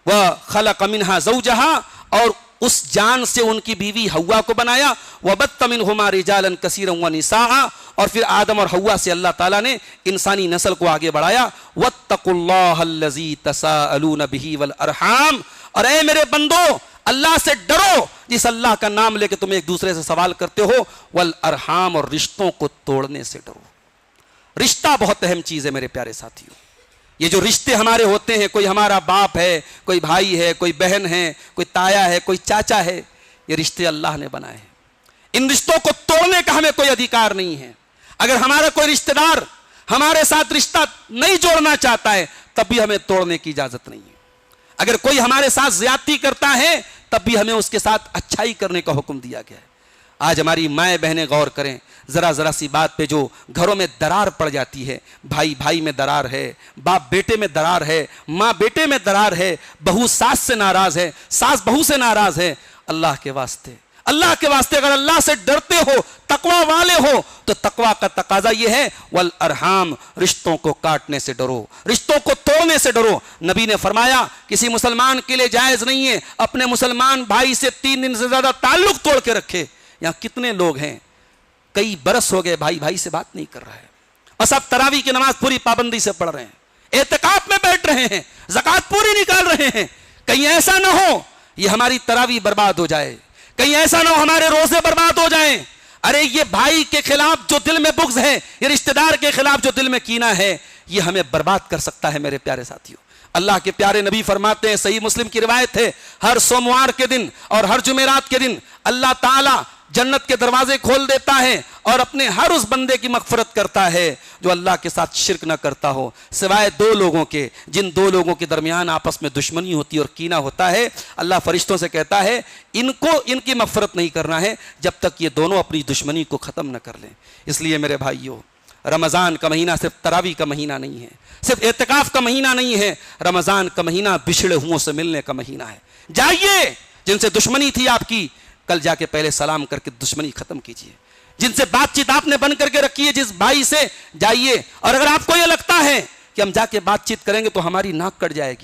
وخلق منها زوجها, اور اس جان سے ان کی بیوی حوا کو بنایا. وبث منهما رجالا كثيرا ونساء, اور پھر آدم اور حوا سے اللہ تعالیٰ نے انسانی نسل کو آگے بڑھایا. واتقوا اللہ الذی تساءلون به والارحام, اور اے میرے بندو اللہ سے ڈرو جس اللہ کا نام لے کے تم ایک دوسرے سے سوال کرتے ہو. والارحام, اور رشتوں کو توڑنے سے ڈرو. رشتہ بہت اہم چیز ہے میرے پیارے ساتھیوں. یہ جو رشتے ہمارے ہوتے ہیں, کوئی ہمارا باپ ہے, کوئی بھائی ہے, کوئی بہن ہے, کوئی تایا ہے, کوئی چاچا ہے, یہ رشتے اللہ نے بنائے ہیں. ان رشتوں کو توڑنے کا ہمیں کوئی ادھیکار نہیں ہے. اگر ہمارا کوئی رشتہ دار ہمارے ساتھ رشتہ نہیں جوڑنا چاہتا ہے تب بھی ہمیں توڑنے کی اجازت نہیں ہے. اگر کوئی ہمارے ساتھ زیادتی کرتا ہے تب بھی ہمیں اس کے ساتھ اچھائی کرنے کا حکم دیا گیا ہے. آج ہماری مائیں بہنیں غور کریں, ذرا سی بات پہ جو گھروں میں درار پڑ جاتی ہے, بھائی میں درار ہے, باپ بیٹے میں درار ہے, ماں بیٹے میں درار ہے, بہو ساس سے ناراض ہے, ساس بہو سے ناراض ہے. اللہ کے واسطے اگر اللہ سے ڈرتے ہو, تقوی والے ہو, تو تقوی کا تقاضا یہ ہے والارحام, رشتوں کو کاٹنے سے ڈرو, رشتوں کو توڑنے سے ڈرو. نبی نے فرمایا کسی مسلمان کے لیے جائز نہیں ہے اپنے مسلمان بھائی سے 3 دن سے زیادہ تعلق توڑ کے رکھے. یہاں کتنے لوگ ہیں کئی برس ہو گئے بھائی سے بات نہیں کر رہا ہے, اور سب تراویح کی نماز پوری پابندی سے پڑھ رہے ہیں, اعتکاف میں بیٹھ رہے ہیں, زکوٰۃ پوری نکال رہے ہیں. کہیں ایسا نہ ہو یہ ہماری تراویح برباد ہو جائے, کہیں ایسا نہ ہو ہمارے روزے برباد ہو جائیں. ارے یہ بھائی کے خلاف جو دل میں بغض ہے, یہ رشتہ دار کے خلاف جو دل میں کینہ ہے, یہ ہمیں برباد کر سکتا ہے میرے پیارے ساتھیوں. اللہ کے پیارے نبی فرماتے ہیں, صحیح مسلم کی روایت ہے, ہر سوموار کے دن اور ہر جمعرات کے دن اللہ تعالیٰ جنت کے دروازے کھول دیتا ہے اور اپنے ہر اس بندے کی مغفرت کرتا ہے جو اللہ کے ساتھ شرک نہ کرتا ہو, سوائے 2 لوگوں کے, جن 2 لوگوں کے درمیان آپس میں دشمنی ہوتی ہے اور کینہ ہوتا ہے. اللہ فرشتوں سے کہتا ہے ان کی مغفرت نہیں کرنا ہے جب تک یہ دونوں اپنی دشمنی کو ختم نہ کر لیں. اس لیے میرے بھائیوں, رمضان کا مہینہ صرف تراویح کا مہینہ نہیں ہے, صرف اعتکاف کا مہینہ نہیں ہے. رمضان کا مہینہ بچھڑے ہوں سے ملنے کا مہینہ ہے. جائیے, جن سے دشمنی تھی آپ کی, کل جا کے پہلے سلام کر کے دشمنی ختم کیجیے. جن سے بات چیت آپ نے بند کر کے رکھی ہے, جس بھائی سے جائیے. اور اگر آپ کو یہ لگتا ہے کہ ہم جا کے بات چیت کریں گے تو ہماری ناک کٹ جائے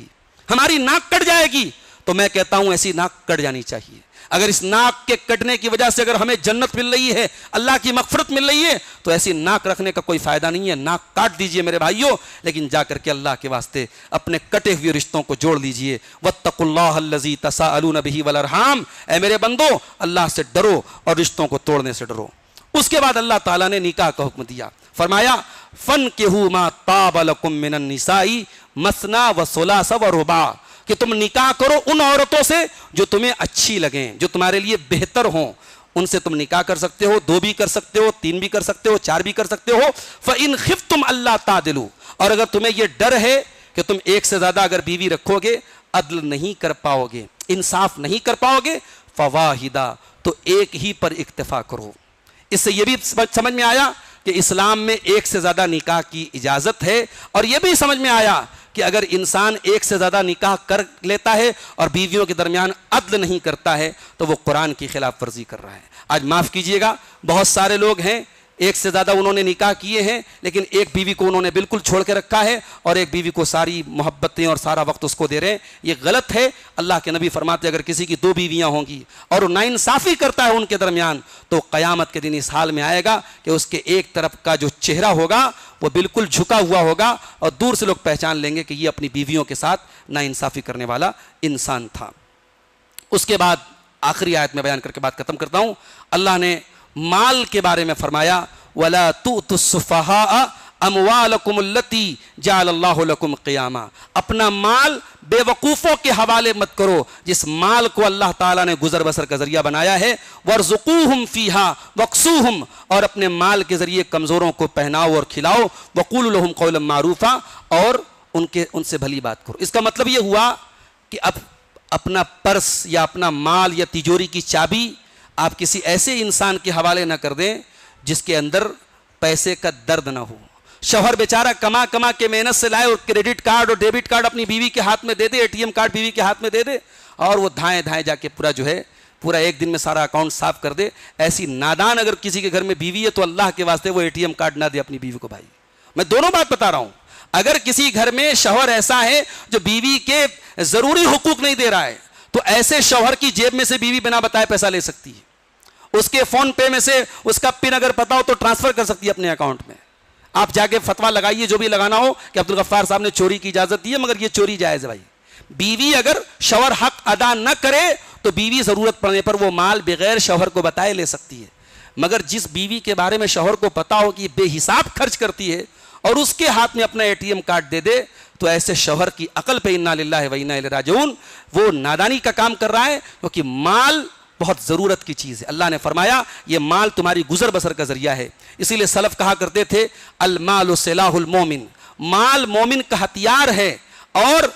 گی, تو میں کہتا ہوں ایسی ناک کٹ جانی چاہیے. اگر اس ناک کے کٹنے کی وجہ سے اگر ہمیں جنت مل رہی ہے, اللہ کی مغفرت مل رہی ہے, تو ایسی ناک رکھنے کا کوئی فائدہ نہیں ہے. ناک کاٹ دیجئے میرے بھائیوں, لیکن جا کر کے اللہ کے واسطے اپنے کٹے ہوئے رشتوں کو جوڑ لیجئے. واتقوا اللہ الذی تساءلون بہ والارحام, اے میرے بندو اللہ سے ڈرو اور رشتوں کو توڑنے سے ڈرو. اس کے بعد اللہ تعالیٰ نے نکاح کا حکم دیا. فرمایا فانکحوا ما طاب لکم من النساء مثنی وثلاث ورباع, کہ تم نکاح کرو ان عورتوں سے جو تمہیں اچھی لگیں, جو تمہارے لیے بہتر ہوں, ان سے تم نکاح کر سکتے ہو، 2 بھی کر سکتے ہو، 3 بھی کر سکتے ہو، 4 بھی کر سکتے ہو. فَإِنْ خِفْتُمْ أَلَّا تَعْدِلُوا، اور اگر تمہیں یہ ڈر ہے کہ تم ایک سے زیادہ اگر بیوی رکھو گے عدل نہیں کر پاؤ گے، انصاف نہیں کر پاؤ گے، فواحدہ، تو ایک ہی پر اکتفا کرو. اس سے یہ بھی سمجھ میں آیا کہ اسلام میں ایک سے زیادہ نکاح کی اجازت ہے، اور یہ بھی سمجھ میں آیا کہ اگر انسان ایک سے زیادہ نکاح کر لیتا ہے اور بیویوں کے درمیان عدل نہیں کرتا ہے تو وہ قرآن کی خلاف ورزی کر رہا ہے. آج معاف کیجئے گا، بہت سارے لوگ ہیں ایک سے زیادہ انہوں نے نکاح کیے ہیں، لیکن ایک بیوی کو انہوں نے بالکل چھوڑ کے رکھا ہے اور ایک بیوی کو ساری محبتیں اور سارا وقت اس کو دے رہے ہیں. یہ غلط ہے. اللہ کے نبی فرماتے اگر کسی کی 2 بیویاں ہوں گی اور وہ ناانصافی کرتا ہے ان کے درمیان تو قیامت کے دن اس حال میں آئے گا کہ اس کے ایک طرف کا جو چہرہ ہوگا وہ بالکل جھکا ہوا ہوگا اور دور سے لوگ پہچان لیں گے کہ یہ اپنی بیویوں کے ساتھ ناانصافی کرنے والا انسان تھا. اس کے بعد آخری آیت میں بیان کر کے بات ختم کرتا ہوں. اللہ نے مال کے بارے میں فرمایا وَلَا تُؤْتُوا السُّفَهَاءَ أَمْوَالَكُمُ الَّتِي جَعَلَ اللَّهُ لَكُمْ قِيَامًا، اپنا مال بے وقوفوں کے حوالے مت کرو جس مال کو اللہ تعالیٰ نے گزر بسر کا ذریعہ بنایا ہے. وَارْزُقُوهُمْ فِيهَا وَاكْسُوهُمْ، اور اپنے مال کے ذریعے کمزوروں کو پہناؤ اور کھلاؤ. وَقُولُوا لَهُمْ قَوْلًا مَعْرُوفًا، اور ان سے بھلی بات کرو. اس کا مطلب یہ ہوا کہ اب اپنا پرس یا اپنا مال یا تجوری کی چابی آپ کسی ایسے انسان کے حوالے نہ کر دیں جس کے اندر پیسے کا درد نہ ہو. شوہر بیچارہ کما کما کے محنت سے لائے اور کریڈٹ کارڈ اور ڈیبٹ کارڈ اپنی بیوی کے ہاتھ میں دے دے، ATM کارڈ بیوی کے ہاتھ میں دے دے اور وہ دھائیں دھائیں جا کے پورا ایک دن میں سارا اکاؤنٹ صاف کر دے. ایسی نادان اگر کسی کے گھر میں بیوی ہے تو اللہ کے واسطے وہ ATM کارڈ نہ دے اپنی بیوی کو. بھائی میں دونوں بات بتا رہا ہوں. اگر کسی گھر میں شوہر ایسا ہے جو بیوی کے ضروری حقوق نہیں دے رہا ہے تو ایسے شوہر کی جیب میں سے بیوی بنا بتائے پیسہ لے سکتی ہے. اس کے فون پے میں سے اس کا پن اگر پتا ہو تو ٹرانسفر کر سکتی ہے اپنے اکاؤنٹ میں. آپ جا کے فتویٰ لگائیے جو بھی لگانا ہو کہ عبدالغفار صاحب نے چوری کی اجازت دی ہے، مگر یہ چوری جائز ہے. بھائی بیوی اگر شوہر حق ادا نہ کرے تو بیوی ضرورت پڑنے پر وہ مال بغیر شوہر کو بتائے لے سکتی ہے. مگر جس بیوی کے بارے میں شوہر کو پتا ہو کہ یہ بے حساب خرچ کرتی ہے اور اس کے ہاتھ میں اپنا ATM کارڈ دے دے تو ایسے شوہر کی عقل پہ انا للہ و انا الیہ راجعون، وہ نادانی کا کام کر رہا ہے، کیونکہ مال بہت ضرورت کی چیز ہے. اللہ نے فرمایا یہ مال تمہاری گزر بسر کا ذریعہ ہے. اسی لیے سلف کہا کرتے تھے المال سلاح المومن، مال مومن کا ہتھیار ہے. اور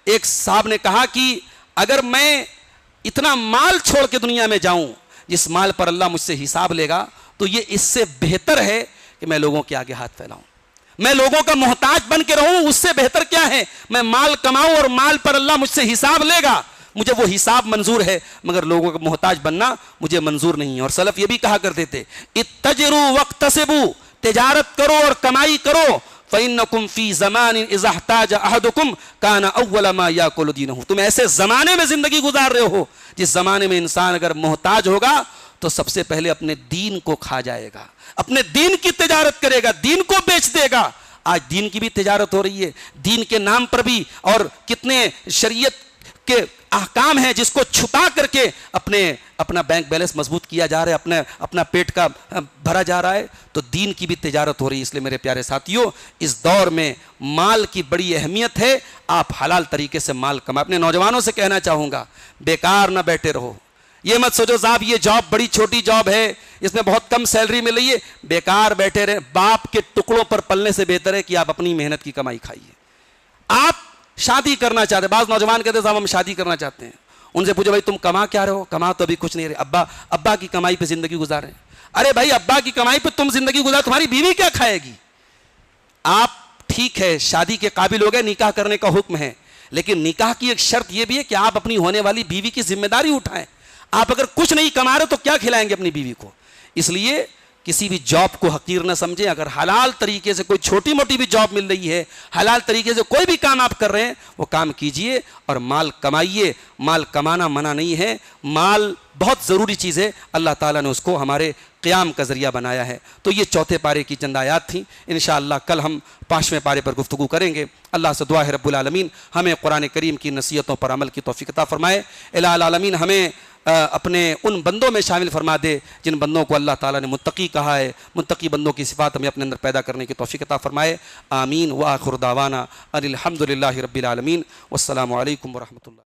ایک صاحب نے کہا کہ اگر میں اتنا مال چھوڑ کے دنیا میں جاؤں جس مال پر اللہ مجھ سے حساب لے گا تو یہ اس سے بہتر ہے کہ میں لوگوں کے آگے ہاتھ پھیلاؤں، میں لوگوں کا محتاج بن کے رہوں. اس سے بہتر کیا ہے میں مال کماؤں اور مال پر اللہ مجھ سے حساب لے گا. مجھے وہ حساب منظور ہے مگر لوگوں کا محتاج بننا مجھے منظور نہیں ہے. اور سلف یہ بھی کہا کرتے تھے اتجروا واکتسبوا، تجارت کرو اور کمائی کرو. فَإِنَّكُمْ فِي زَمَانٍ إِذَا احْتَاجَ أَحَدُكُمْ كَانَ أَوَّلَ مَا يَأْكُلُ دِينَهُ، تم ایسے زمانے میں زندگی گزار رہے ہو جس زمانے میں انسان اگر محتاج ہوگا تو سب سے پہلے اپنے دین کو کھا جائے گا، اپنے دین کی تجارت کرے گا، دین کو بیچ دے گا. آج دین کی بھی تجارت ہو رہی ہے، دین کے نام پر بھی، اور کتنے شریعت کے احکام ہیں جس کو چھپا کر کے اپنا بینک بیلنس مضبوط کیا جا رہا ہے، اپنا پیٹ کا بھرا جا رہا ہے. تو دین کی بھی تجارت ہو رہی ہے. اس لیے میرے پیارے ساتھیوں اس دور میں مال کی بڑی اہمیت ہے. آپ حلال طریقے سے مال کمائیں. اپنے نوجوانوں سے کہنا چاہوں گا بیکار نہ بیٹھے رہو. یہ مت سوچو صاحب یہ جاب بڑی چھوٹی جاب ہے، اس میں بہت کم سیلری مل رہی ہے، بیکار بیٹھے رہے. باپ کے ٹکڑوں پر پلنے سے بہتر ہے کہ آپ اپنی محنت کی کمائی کھائیے. آپ شادی کرنا چاہتے ہیں، بعض نوجوان کہتے ہیں صاحب ہم شادی کرنا چاہتے ہیں. ان سے پوچھو بھائی تم کما کیا رہے ہو؟ کما تو ابھی کچھ نہیں رہے، ابا کی کمائی پہ زندگی گزارے. ارے بھائی ابا کی کمائی پہ تم زندگی گزار، تمہاری بیوی کیا کھائے گی؟ آپ ٹھیک ہے شادی کے قابل ہو گئے، نکاح کرنے کا حکم ہے، لیکن نکاح کی ایک شرط یہ بھی ہے کہ آپ اپنی ہونے والی بیوی کی ذمہ داری اٹھائیں. آپ اگر کچھ نہیں کما رہے تو کیا کھلائیں گے اپنی بیوی کو؟ اس لیے کسی بھی جاب کو حقیر نہ سمجھیں. اگر حلال طریقے سے کوئی چھوٹی موٹی بھی جاب مل رہی ہے، حلال طریقے سے کوئی بھی کام آپ کر رہے ہیں وہ کام کیجئے اور مال کمائیے. مال کمانا منع نہیں ہے، مال بہت ضروری چیز ہے. اللہ تعالیٰ نے اس کو ہمارے قیام کا ذریعہ بنایا ہے. تو یہ چوتھے پارے کی چند آیات تھیں. انشاءاللہ کل ہم 5ویں پارے پر گفتگو کریں گے. اللہ سے دعا ہے رب العالمین ہمیں قرآن کریم کی نصیحتوں پر عمل کی توفیق عطا فرمائے. الہ العالمین ہمیں اپنے ان بندوں میں شامل فرما دے جن بندوں کو اللہ تعالیٰ نے متقی کہا ہے. متقی بندوں کی صفات ہمیں اپنے اندر پیدا کرنے کی توفیق عطا فرمائے. آمین. وآخر دعوانا ان الحمد للہ رب العالمین. والسلام علیکم ورحمۃ اللہ.